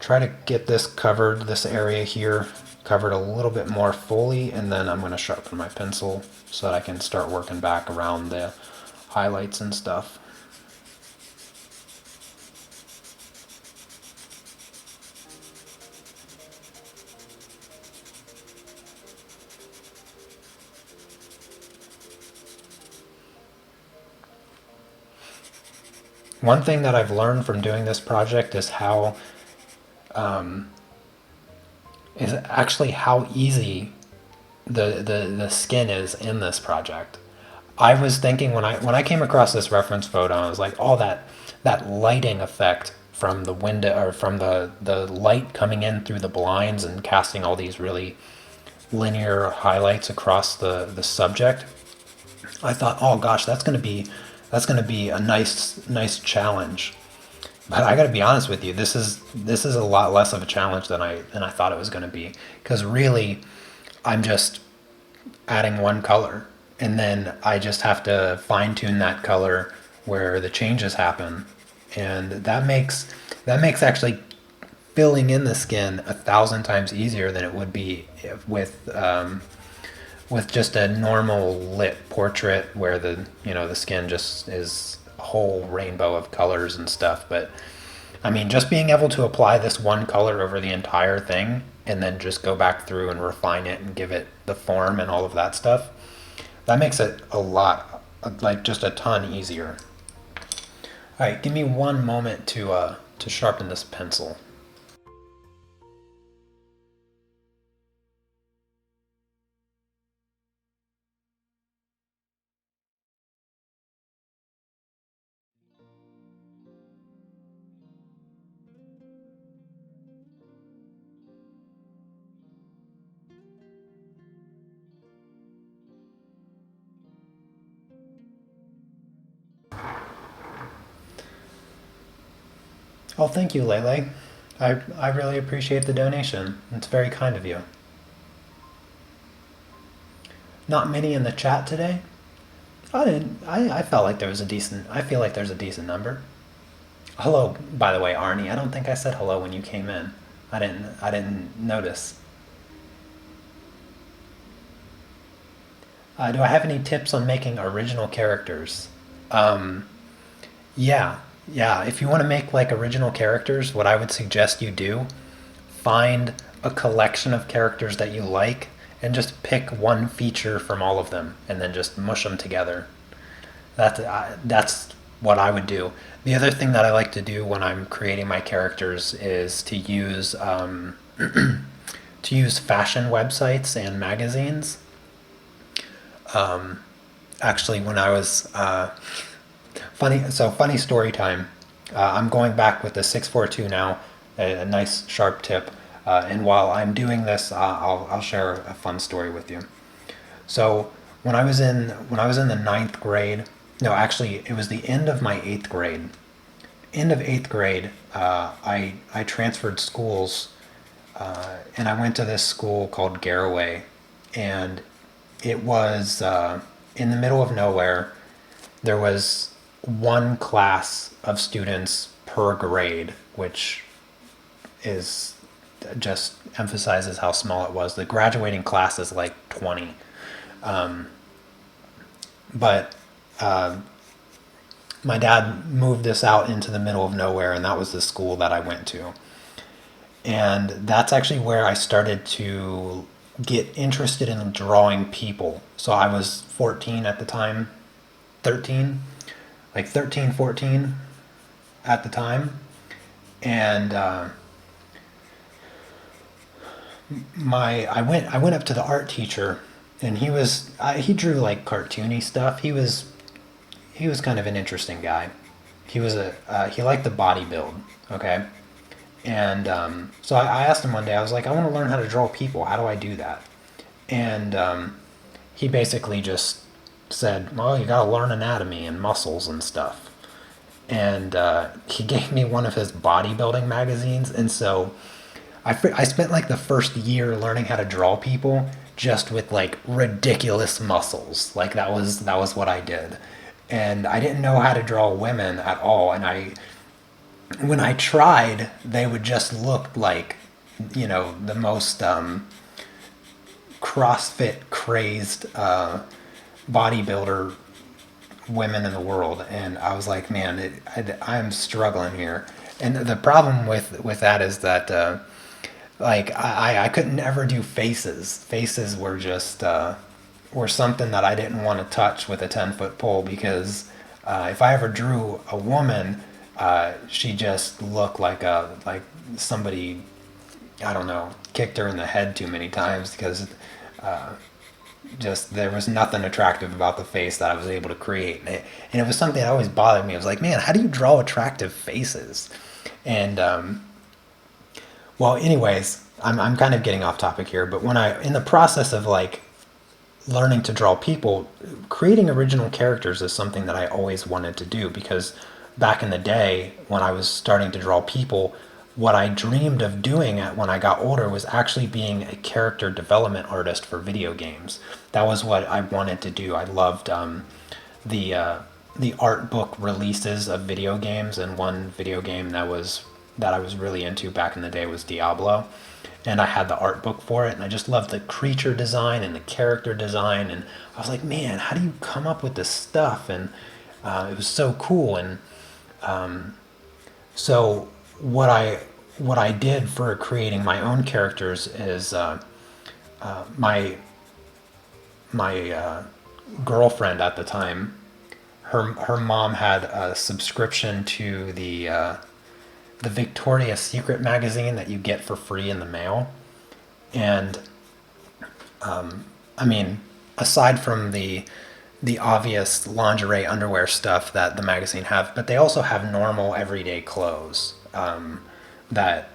try to get this covered, this area here, covered a little bit more fully, and then I'm going to sharpen my pencil so that I can start working back around the highlights and stuff. One thing that I've learned from doing this project is how easy the skin is in this project. I was thinking when I came across this reference photo, I was like, oh, that lighting effect from the window, or from the light coming in through the blinds and casting all these really linear highlights across the subject. I thought, oh gosh, that's gonna be a nice challenge. But I got to be honest with you, this is a lot less of a challenge than I thought it was going to be, because really I'm just adding one color, and then I just have to fine tune that color where the changes happen, and that makes actually filling in the skin 1,000 times easier than it would be with just a normal lit portrait where the skin just is a whole rainbow of colors and stuff. But I mean, just being able to apply this one color over the entire thing and then just go back through and refine it and give it the form and all of that stuff, that makes it a lot, like just a ton easier. All right, give me one moment to sharpen this pencil. Oh, thank you, Lele. I really appreciate the donation. It's very kind of you. Not many in the chat today. I didn't. I felt like there was a decent. I feel like there's a decent number. Hello, by the way, Arnie. I don't think I said hello when you came in. I didn't. I didn't notice. Do I have any tips on making original characters? Um, yeah, yeah. If you want to make like original characters, what I would suggest you do, find a collection of characters that you like and just pick one feature from all of them and then just mush them together. That's what I would do. The other thing that I like to do when I'm creating my characters is to use fashion websites and magazines. Actually, when I was funny story time. I'm going back with the 642 now, a nice sharp tip. And while I'm doing this, I'll share a fun story with you. So when I was in the ninth grade, no, actually it was the end of my eighth grade. End of eighth grade, I transferred schools, and I went to this school called Garaway, and it was in the middle of nowhere. There was one class of students per grade, which is just emphasizes how small it was. The graduating class is like 20. But my dad moved this out into the middle of nowhere, and that was the school that I went to. And that's actually where I started to get interested in drawing people. So I was 14 at the time, 13, like 13, 14 at the time. And I went up to the art teacher, and he drew like cartoony stuff. He was kind of an interesting guy. He liked the body build, okay. And so I asked him one day. I was like, I want to learn how to draw people. How do I do that? And he basically just said, well, you got to learn anatomy and muscles and stuff. And he gave me one of his bodybuilding magazines, and so I spent like the first year learning how to draw people just with like ridiculous muscles. Like that was what I did. And I didn't know how to draw women at all. And when I tried, they would just look like, the most CrossFit crazed bodybuilder women in the world. And I was like, man, I'm struggling here. And the problem with that is that like I couldn't ever do faces. Faces were just were something that I didn't want to touch with a 10-foot pole, because if I ever drew a woman, she just looked like somebody, I don't know, kicked her in the head too many times, because just there was nothing attractive about the face that I was able to create. And it was something that always bothered me. I was like, man, how do you draw attractive faces? And well, anyways, I'm kind of getting off topic here, but in the process of like learning to draw people, creating original characters is something that I always wanted to do, because back in the day when I was starting to draw people, what I dreamed of doing when I got older was actually being a character development artist for video games. That was what I wanted to do. I loved the art book releases of video games, and one video game that I was really into back in the day was Diablo, and I had the art book for it, and I just loved the creature design and the character design, and I was like, man, how do you come up with this stuff? And it was so cool. And so what I did for creating my own characters is my girlfriend at the time, her mom had a subscription to the Victoria's Secret magazine that you get for free in the mail. And I mean, aside from the obvious lingerie underwear stuff that the magazine have, but they also have normal everyday clothes, that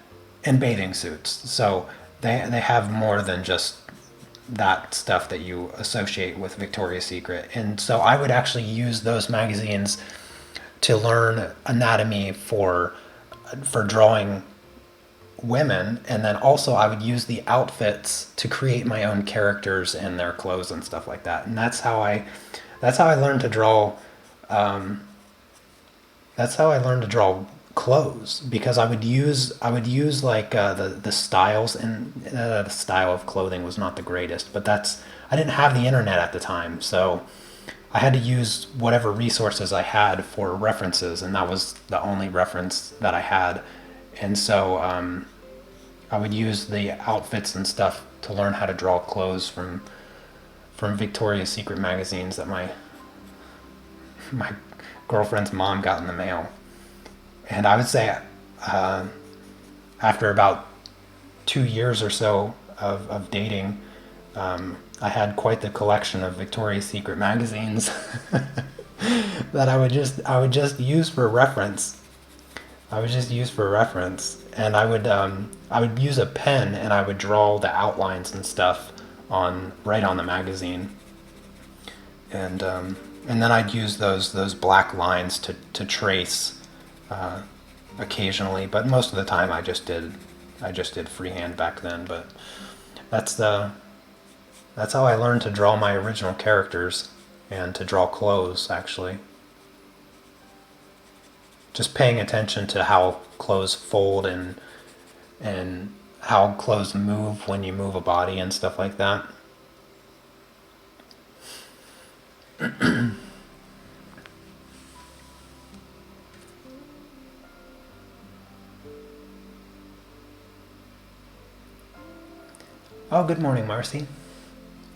and bathing suits. So they have more than just that stuff that you associate with Victoria's Secret. And so I would actually use those magazines to learn anatomy for drawing women, and then also I would use the outfits to create my own characters and their clothes and stuff like that. And that's how I learned to draw. That's how I learned to draw clothes, because I would use like the styles, and the style of clothing was not the greatest, but I didn't have the internet at the time, so I had to use whatever resources I had for references, and that was the only reference that I had. And so I would use the outfits and stuff to learn how to draw clothes from Victoria's Secret magazines that my girlfriend's mom got in the mail. And I would say after about 2 years or so of dating, I had quite the collection of Victoria's Secret magazines that I would just use for reference. I would just use for reference, and I would use a pen, and I would draw the outlines and stuff right on the magazine, and then I'd use those black lines to trace occasionally, but most of the time I just did freehand back then. But that's how I learned to draw my original characters and to draw clothes, actually. Just paying attention to how clothes fold, and how clothes move when you move a body and stuff like that. Oh, good morning, Marcy.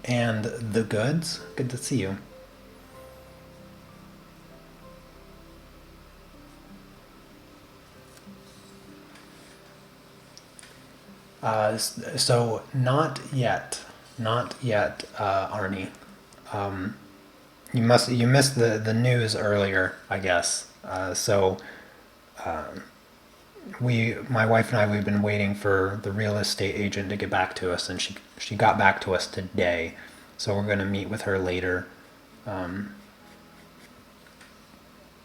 And the goods. Good to see you. So not yet, not yet, Arnie. You missed the news earlier, I guess. My wife and I, we've been waiting for the real estate agent to get back to us, and she got back to us today. So we're going to meet with her later,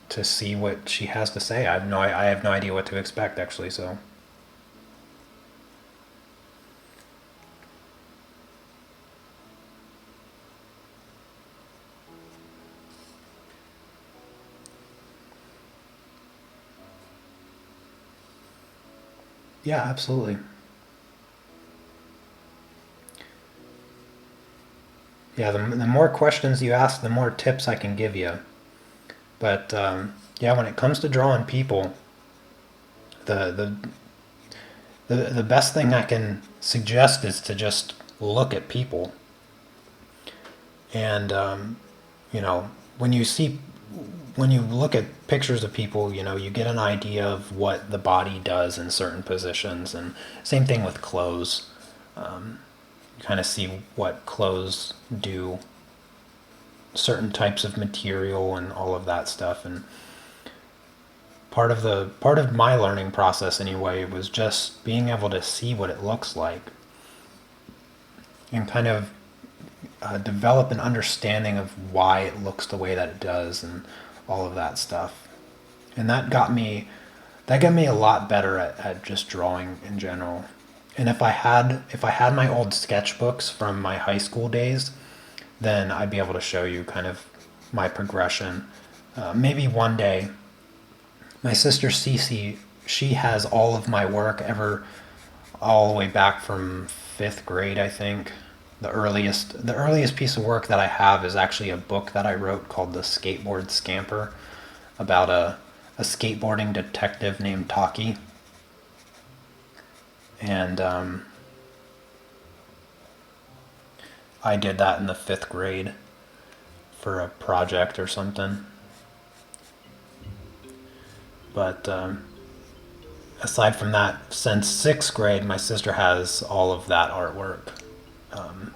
to see what she has to say. I have no idea what to expect actually. So yeah, absolutely. Yeah, the more questions you ask, the more tips I can give you. But yeah, when it comes to drawing people, the, the the best thing I can suggest is to just look at people. And you know, when you see when you look at pictures of people, you know, you get an idea of what the body does in certain positions, and same thing with clothes. You kind of see what clothes do, certain types of material, and all of that stuff. And part of my learning process anyway was just being able to see what it looks like and kind of develop an understanding of why it looks the way that it does and all of that stuff. And that got me a lot better at just drawing in general. And if I had my old sketchbooks from my high school days, then I'd be able to show you kind of my progression. Maybe one day, my sister Cece, she has all of my work ever, all the way back from fifth grade, I think. The earliest piece of work that I have is actually a book that I wrote called The Skateboard Scamper, about a skateboarding detective named Taki. And I did that in the fifth grade for a project or something. But aside from that, since sixth grade, my sister has all of that artwork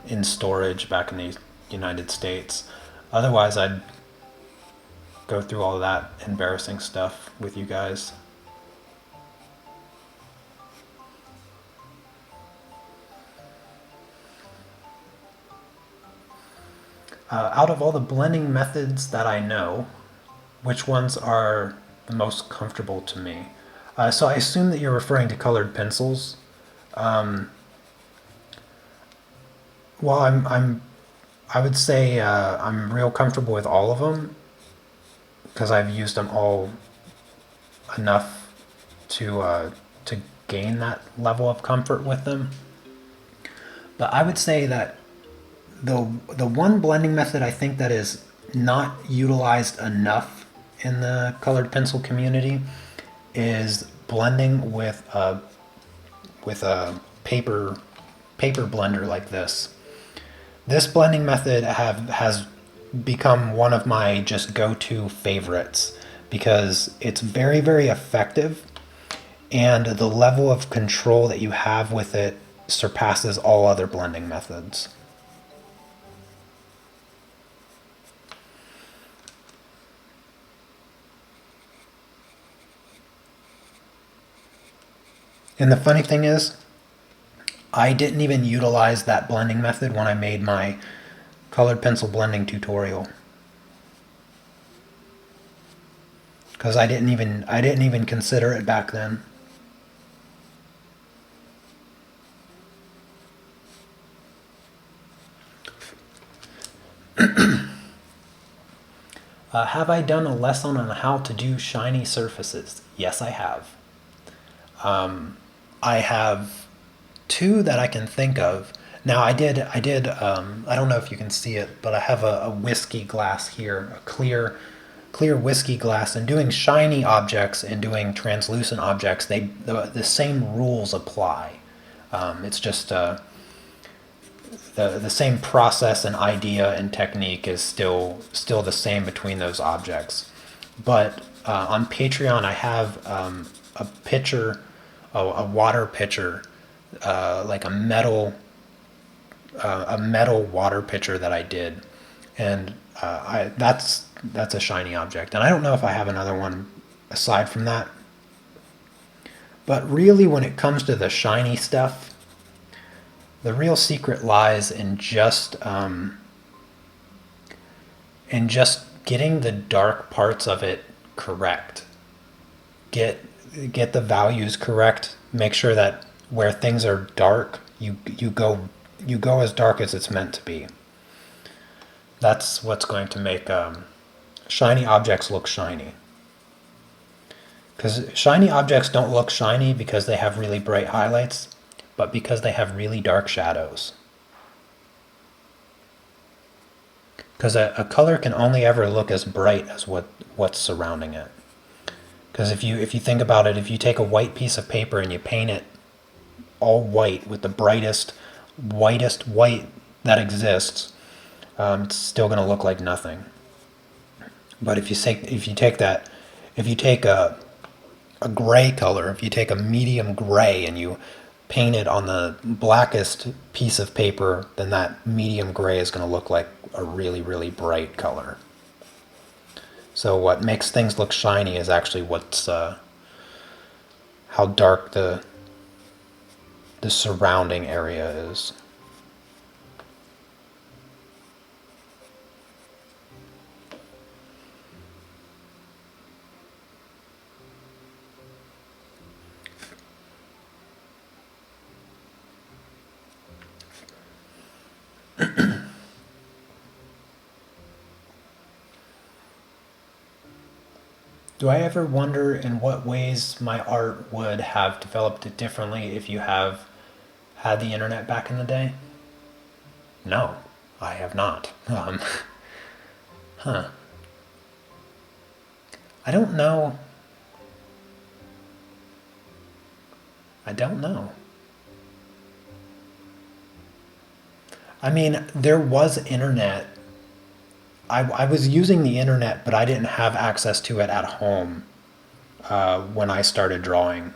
in storage back in the United States. Otherwise, I'd go through all of that embarrassing stuff with you guys. Out of all the blending methods that I know, which ones are the most comfortable to me? So I assume that you're referring to colored pencils. Well, I would say I'm real comfortable with all of them because I've used them all enough to gain that level of comfort with them. But I would say that the one blending method I think that is not utilized enough in the colored pencil community is blending with a paper blender like this. This blending method has become one of my just go-to favorites because it's very, very effective, and the level of control that you have with it surpasses all other blending methods. And the funny thing is, I didn't even utilize that blending method when I made my colored pencil blending tutorial because I didn't even consider it back then. Have I done a lesson on how to do shiny surfaces? Yes, I have. I have two that I can think of. Now I did, I don't know if you can see it, but I have a whiskey glass here, a clear whiskey glass, and doing shiny objects and doing translucent objects, the same rules apply. It's just, the same process and idea and technique is still the same between those objects. But on Patreon, I have a pitcher, a water pitcher like a metal water pitcher that I did, and that's a shiny object. And I don't know if I have another one aside from that. But really, when it comes to the shiny stuff, the real secret lies in just getting the dark parts of it correct. Get get the values correct. Make sure that where things are dark, you go as dark as it's meant to be. That's what's going to make shiny objects look shiny. Because shiny objects don't look shiny because they have really bright highlights, but because they have really dark shadows. Because a color can only ever look as bright as what's surrounding it. Because if you think about it, if you take a white piece of paper and you paint it all white with the brightest, whitest white that exists, it's still going to look like nothing. But if you take a gray color, if you take a medium gray and you paint it on the blackest piece of paper, then that medium gray is going to look like a really, really bright color. So what makes things look shiny is actually how dark the surrounding area is. Do I ever wonder in what ways my art would have developed differently if you have had the internet back in the day? No, I have not. Huh. I don't know. I don't know. I mean, there was internet. I was using the internet, but I didn't have access to it at home when I started drawing.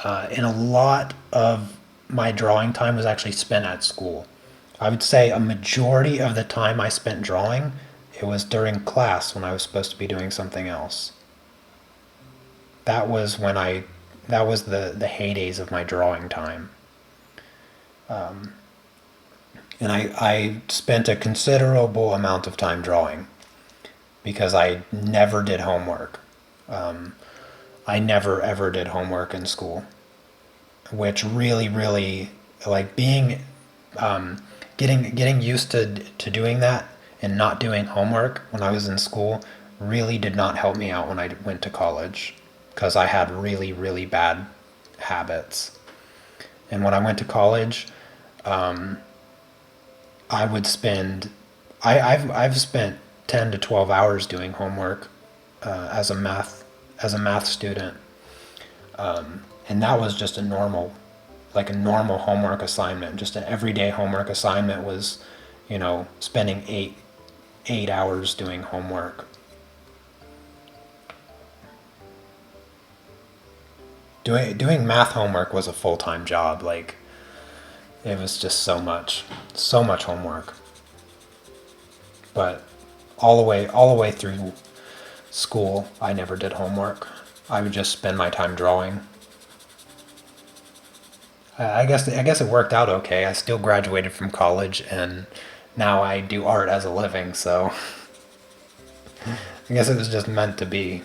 And a lot of my drawing time was actually spent at school. I would say a majority of the time I spent drawing, it was during class when I was supposed to be doing something else. That was when I, that was the heydays of my drawing time. And I spent a considerable amount of time drawing because I never did homework. I never ever did homework in school, which really, really, like being, getting used to doing that and not doing homework when I was in school really did not help me out when I went to college because I had really, really bad habits. And when I went to college, I would spend, I've spent 10 to 12 hours doing homework as a math student, and that was just a normal, like a normal homework assignment. Just an everyday homework assignment was, spending 8 hours doing homework. Doing math homework was a full-time job. Like it was just so much homework. But all the way through school, I never did homework. I would just spend my time drawing. I guess it worked out okay. I still graduated from college, and now I do art as a living. So I guess it was just meant to be.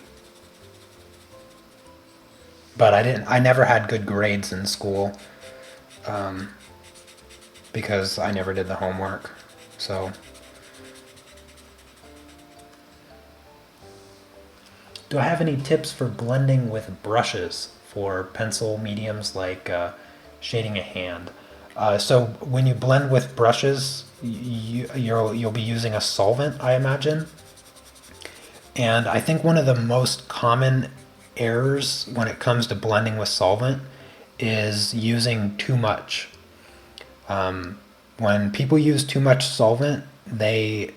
But I never had good grades in school because I never did the homework. So, do I have any tips for blending with brushes for pencil mediums like shading a hand? So when you blend with brushes, you'll be using a solvent, I imagine. And I think one of the most common errors when it comes to blending with solvent is using too much. When people use too much solvent, they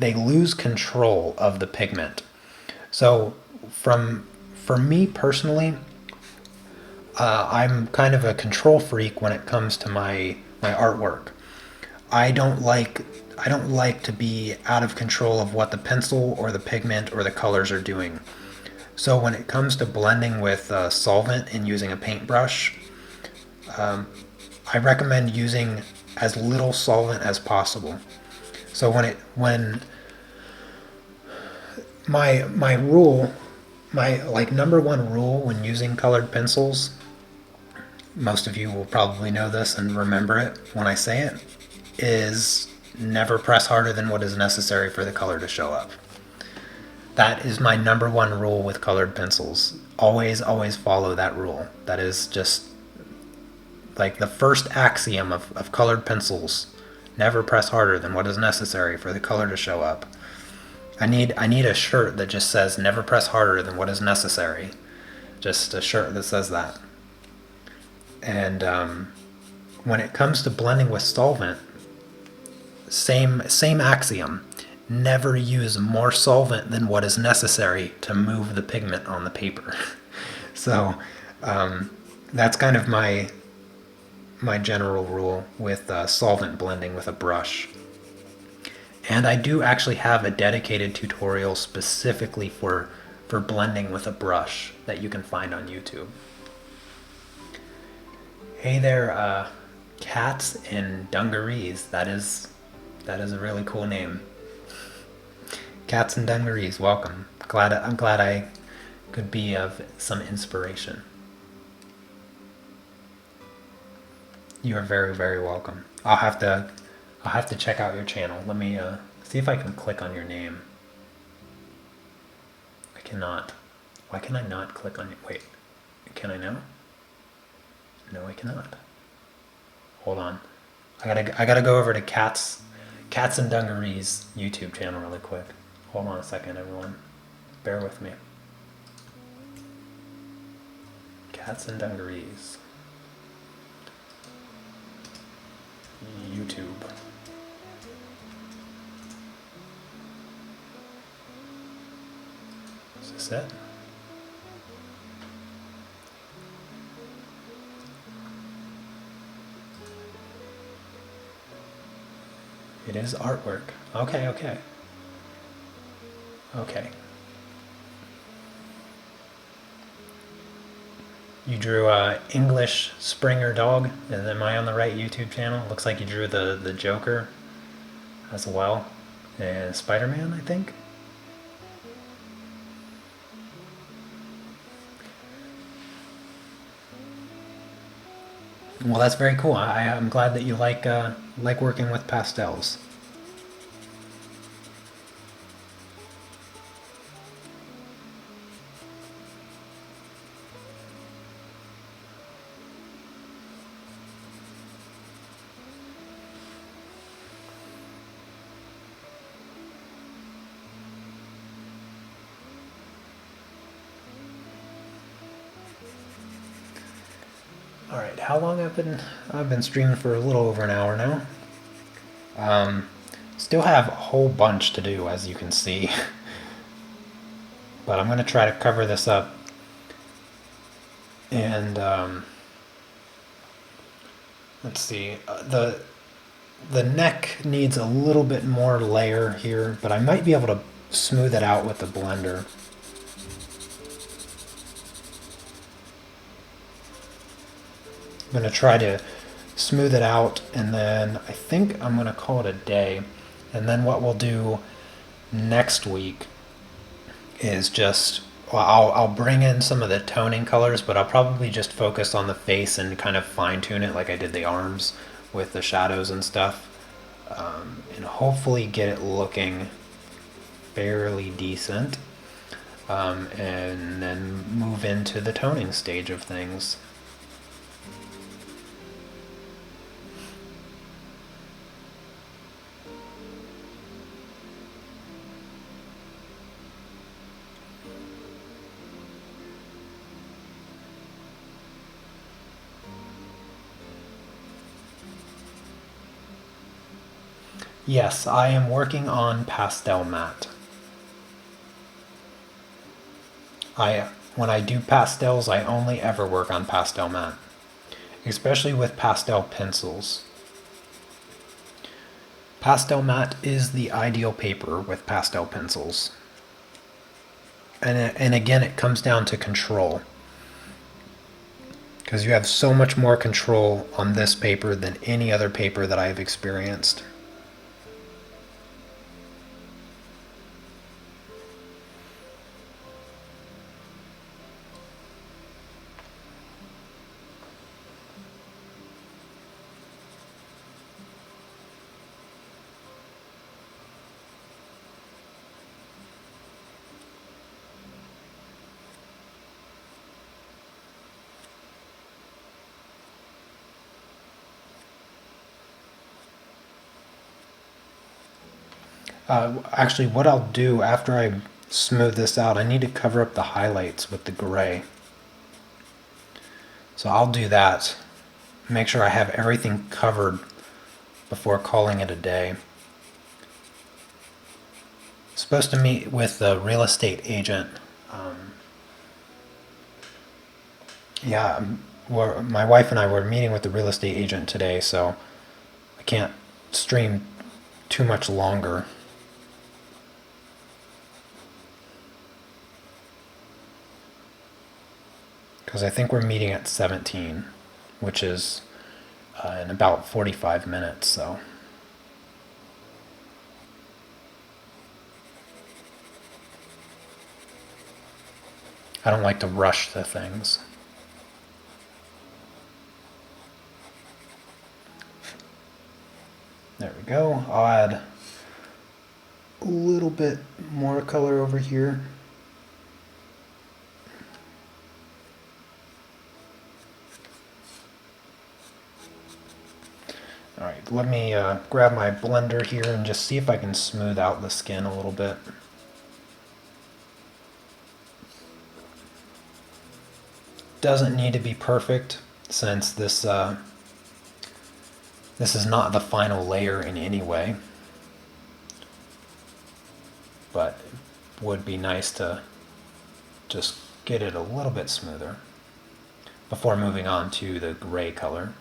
lose control of the pigment. So for me personally, I'm kind of a control freak when it comes to my artwork. I don't like to be out of control of what the pencil or the pigment or the colors are doing. So when it comes to blending with solvent and using a paintbrush, I recommend using as little solvent as possible. So when my rule, my like number one rule when using colored pencils, most of you will probably know this and remember it when I say it, is never press harder than what is necessary for the color to show up. That is my number one rule with colored pencils. Always, always follow that rule. That is just like the first axiom of colored pencils. Never press harder than what is necessary for the color to show up. I need a shirt that just says never press harder than what is necessary. Just a shirt that says that. And when it comes to blending with solvent, same axiom. Never use more solvent than what is necessary to move the pigment on the paper. So that's kind of my general rule with solvent blending with a brush. And I do actually have a dedicated tutorial specifically for blending with a brush that you can find on YouTube. Hey there, Cats in Dungarees. That is a really cool name. Cats in Dungarees, welcome. I'm glad I could be of some inspiration. You are very, very welcome. I'll have to check out your channel. Let me see if I can click on your name. I cannot. Why can I not click on it? Wait, can I now? No, I cannot. Hold on. I gotta go over to Cats and Dungarees YouTube channel really quick. Hold on a second, everyone. Bear with me. Cats and Dungarees. YouTube. Is this it? It is artwork. Okay. You drew a English Springer dog. Am I on the right YouTube channel? Looks like you drew the Joker as well. And Spider-Man, I think. Well, that's very cool. I'm glad that you like working with pastels. All right, how long I've been streaming for a little over an hour now. Still have a whole bunch to do, as you can see, but I'm going to try to cover this up. And let's see, the neck needs a little bit more layer here, but I might be able to smooth it out with the blender. I'm going to try to smooth it out, and then I think I'm going to call it a day. And then what we'll do next week is just, well, I'll bring in some of the toning colors, but I'll probably just focus on the face and kind of fine tune it like I did the arms with the shadows and stuff, and hopefully get it looking fairly decent, and then move into the toning stage of things. Yes, I am working on Pastel Matte. when I do pastels, I only ever work on pastel matte, especially with pastel pencils. Pastel matte is the ideal paper with pastel pencils. And again, it comes down to control. Because you have so much more control on this paper than any other paper that I've experienced. Actually, what I'll do after I smooth this out, I need to cover up the highlights with the gray. So I'll do that. Make sure I have everything covered before calling it a day. Supposed to meet with the real estate agent. Yeah, my wife and I were meeting with the real estate agent today, so I can't stream too much longer. Because I think we're meeting at 17, which is in about 45 minutes, so. I don't like to rush the things. There we go. I'll add a little bit more color over here. Alright, let me grab my blender here and just see if I can smooth out the skin a little bit. Doesn't need to be perfect since this is not the final layer in any way, but it would be nice to just get it a little bit smoother before moving on to the gray color.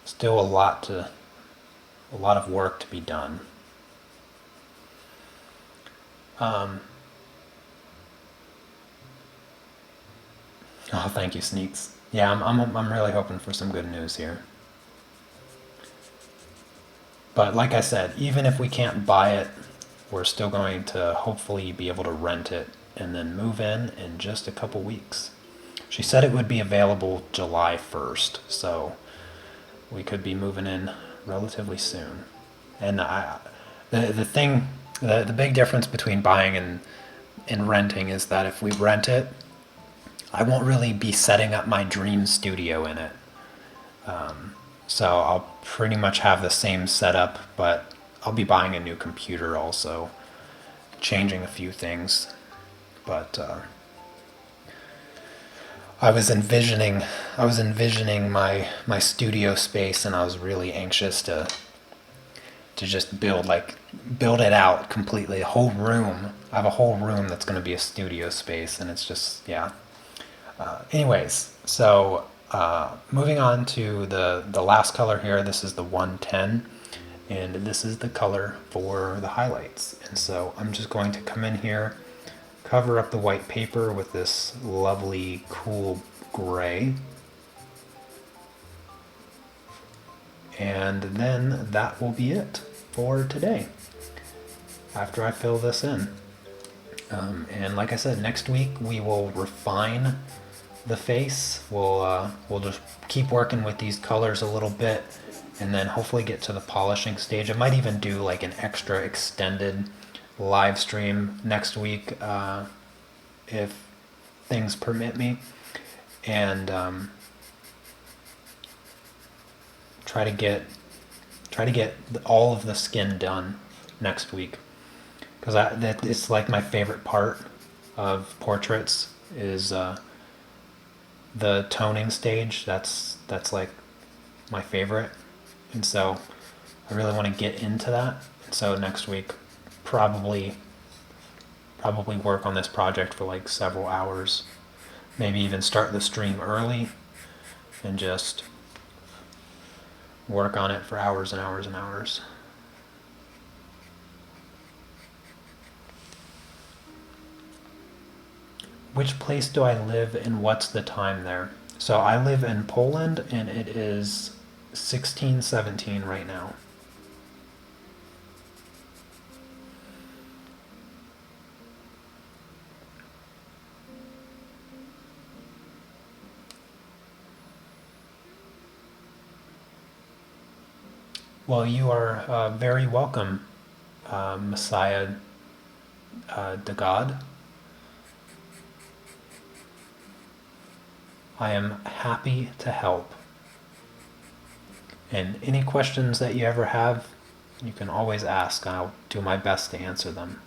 Still a lot of work to be done. Oh, thank you, Sneaks. Yeah, I'm really hoping for some good news here. But like I said, even if we can't buy it, we're still going to hopefully be able to rent it and then move in just a couple weeks. She said it would be available July 1st, so we could be moving in relatively soon. And the big difference between buying and renting is that if we rent it, I won't really be setting up my dream studio in it. So I'll pretty much have the same setup, but I'll be buying a new computer also, changing a few things. But I was envisioning my studio space, and I was really anxious to just build it out completely. A whole room. I have a whole room that's going to be a studio space, and it's just, yeah. Anyways, so moving on to the last color here. This is the 110, and this is the color for the highlights. And so I'm just going to come in here, cover up the white paper with this lovely cool gray, and then that will be it for today after I fill this in. And like I said, next week we will refine the face. We'll just keep working with these colors a little bit, and then hopefully get to the polishing stage. I might even do like an extra extended live stream next week if things permit me, and try to get all of the skin done next week, because that it's like my favorite part of portraits is the toning stage. That's like my favorite, and so I really want to get into that. So next week, probably probably work on this project for like several hours. Maybe even start the stream early and just work on it for hours and hours and hours. Which place do I live and what's the time there? So I live in Poland and it is 16:17 right now. Well, you are very welcome, Messiah the God. I am happy to help. And any questions that you ever have, you can always ask. I'll do my best to answer them.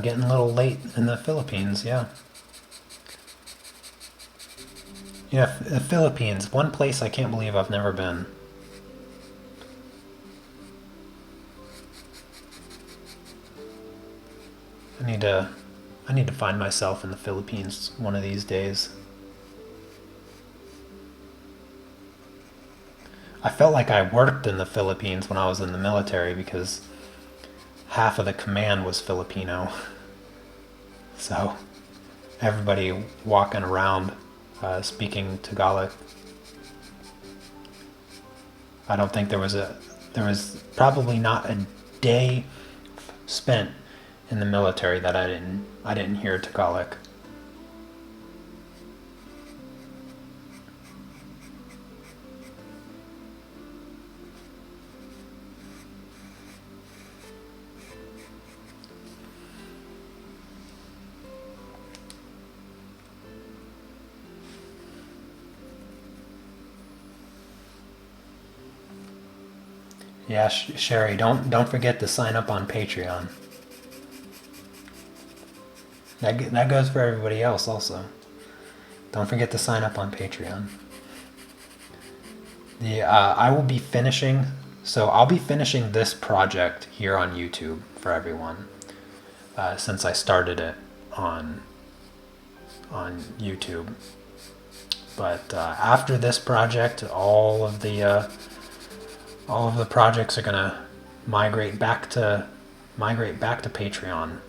Getting a little late in the Philippines, yeah. Yeah, the Philippines, one place I can't believe I've never been. I need to I need to find myself in the Philippines one of these days. I felt like I worked in the Philippines when I was in the military because half of the command was Filipino. So everybody walking around speaking Tagalog. I don't think there was probably not a day spent in the military that I didn't hear Tagalog. Yeah, Sherry, don't forget to sign up on Patreon. That goes for everybody else also. Don't forget to sign up on Patreon. I will be finishing, so I'll be finishing this project here on YouTube for everyone, since I started it on YouTube. But after this project, all of the projects are gonna migrate back to Patreon,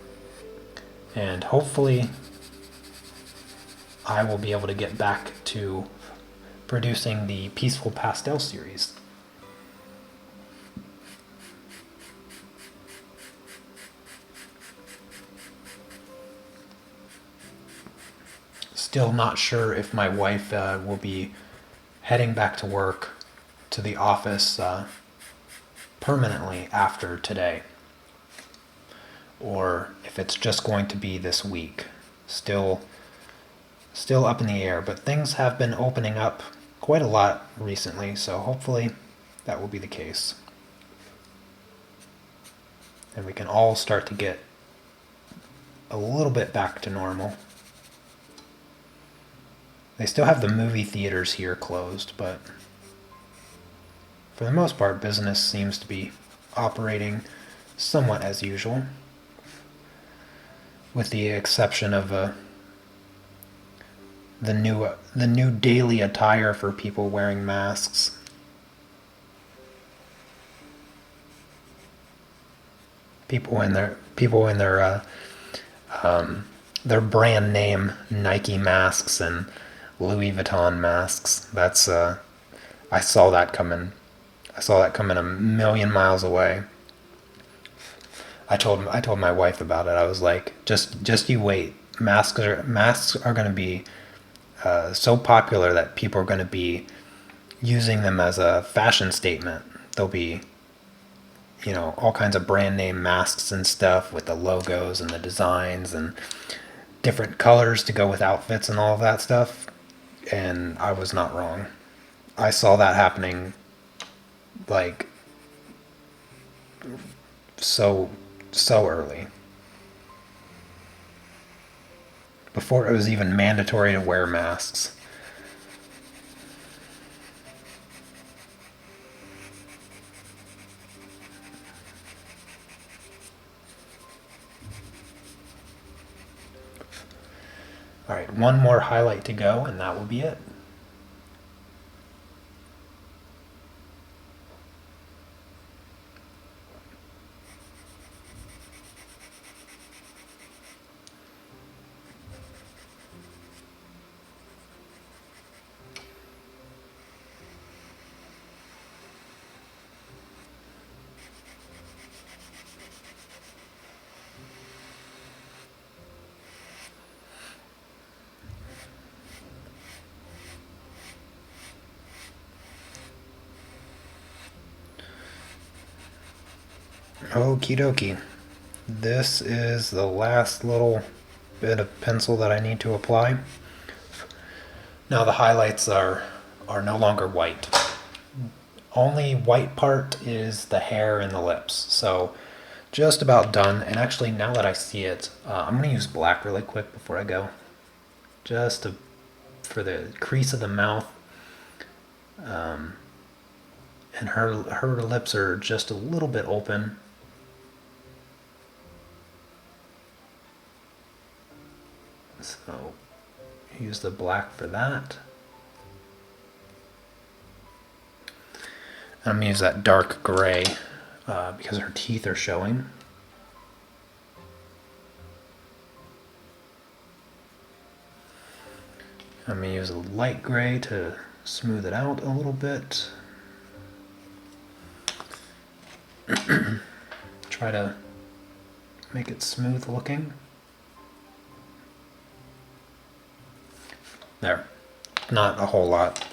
and hopefully I will be able to get back to producing the Peaceful Pastel series. Still not sure if my wife will be heading back to work to the office permanently after today, or if it's just going to be this week. Still up in the air, but things have been opening up quite a lot recently, so hopefully that will be the case. And we can all start to get a little bit back to normal. They still have the movie theaters here closed, but for the most part, business seems to be operating somewhat as usual, with the exception of the new daily attire for people wearing masks. People in their brand name Nike masks and Louis Vuitton masks. That's I saw that coming. I saw that coming a million miles away. I told my wife about it. I was like, just you wait. Masks are going to be so popular that people are going to be using them as a fashion statement. There'll be, all kinds of brand name masks and stuff with the logos and the designs, and different colors to go with outfits and all of that stuff. And I was not wrong. I saw that happening like so so early, before it was even mandatory to wear masks. All right, one more highlight to go, and that will be it. Okie dokie. This is the last little bit of pencil that I need to apply. Now the highlights are no longer white. Only white part is the hair and the lips. So just about done. And actually, now that I see it, I'm going to use black really quick before I go. Just for the crease of the mouth. And her lips are just a little bit open. So use the black for that. I'm going to use that dark gray because her teeth are showing. I'm going to use a light gray to smooth it out a little bit. Try to make it smooth looking. There, not a whole lot.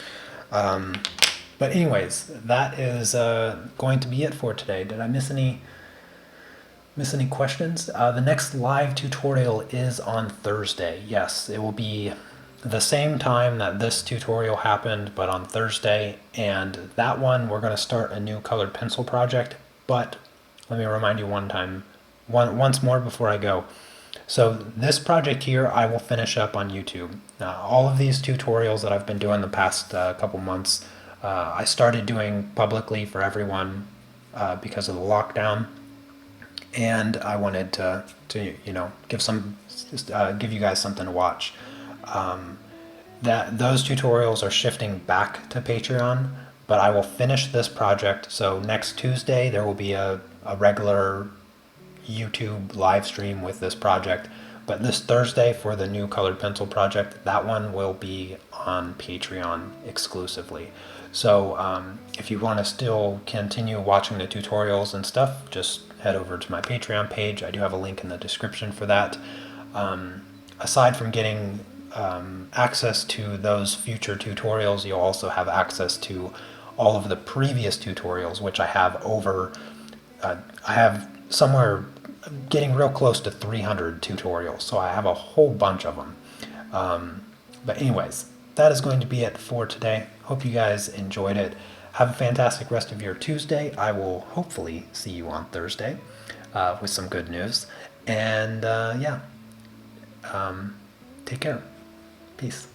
But anyways, that is going to be it for today. Did I miss any questions? The next live tutorial is on Thursday. Yes, it will be the same time that this tutorial happened, but on Thursday. And that one, we're going to start a new colored pencil project. But let me remind you once more before I go. So this project here, I will finish up on YouTube. All of these tutorials that I've been doing the past couple months, I started doing publicly for everyone because of the lockdown, and I wanted to give you guys something to watch. Those tutorials are shifting back to Patreon, but I will finish this project. So next Tuesday there will be a regular YouTube live stream with this project, but this Thursday for the new colored pencil project, that one will be on Patreon exclusively. So if you want to still continue watching the tutorials and stuff, just head over to my Patreon page. I do have a link in the description for that. Aside from getting access to those future tutorials, you'll also have access to all of the previous tutorials, which I have I have somewhere getting real close to 300 tutorials, so I have a whole bunch of them. But anyways, that is going to be it for today. Hope you guys enjoyed it. Have a fantastic rest of your Tuesday. I will hopefully see you on Thursday with some good news. And take care. Peace.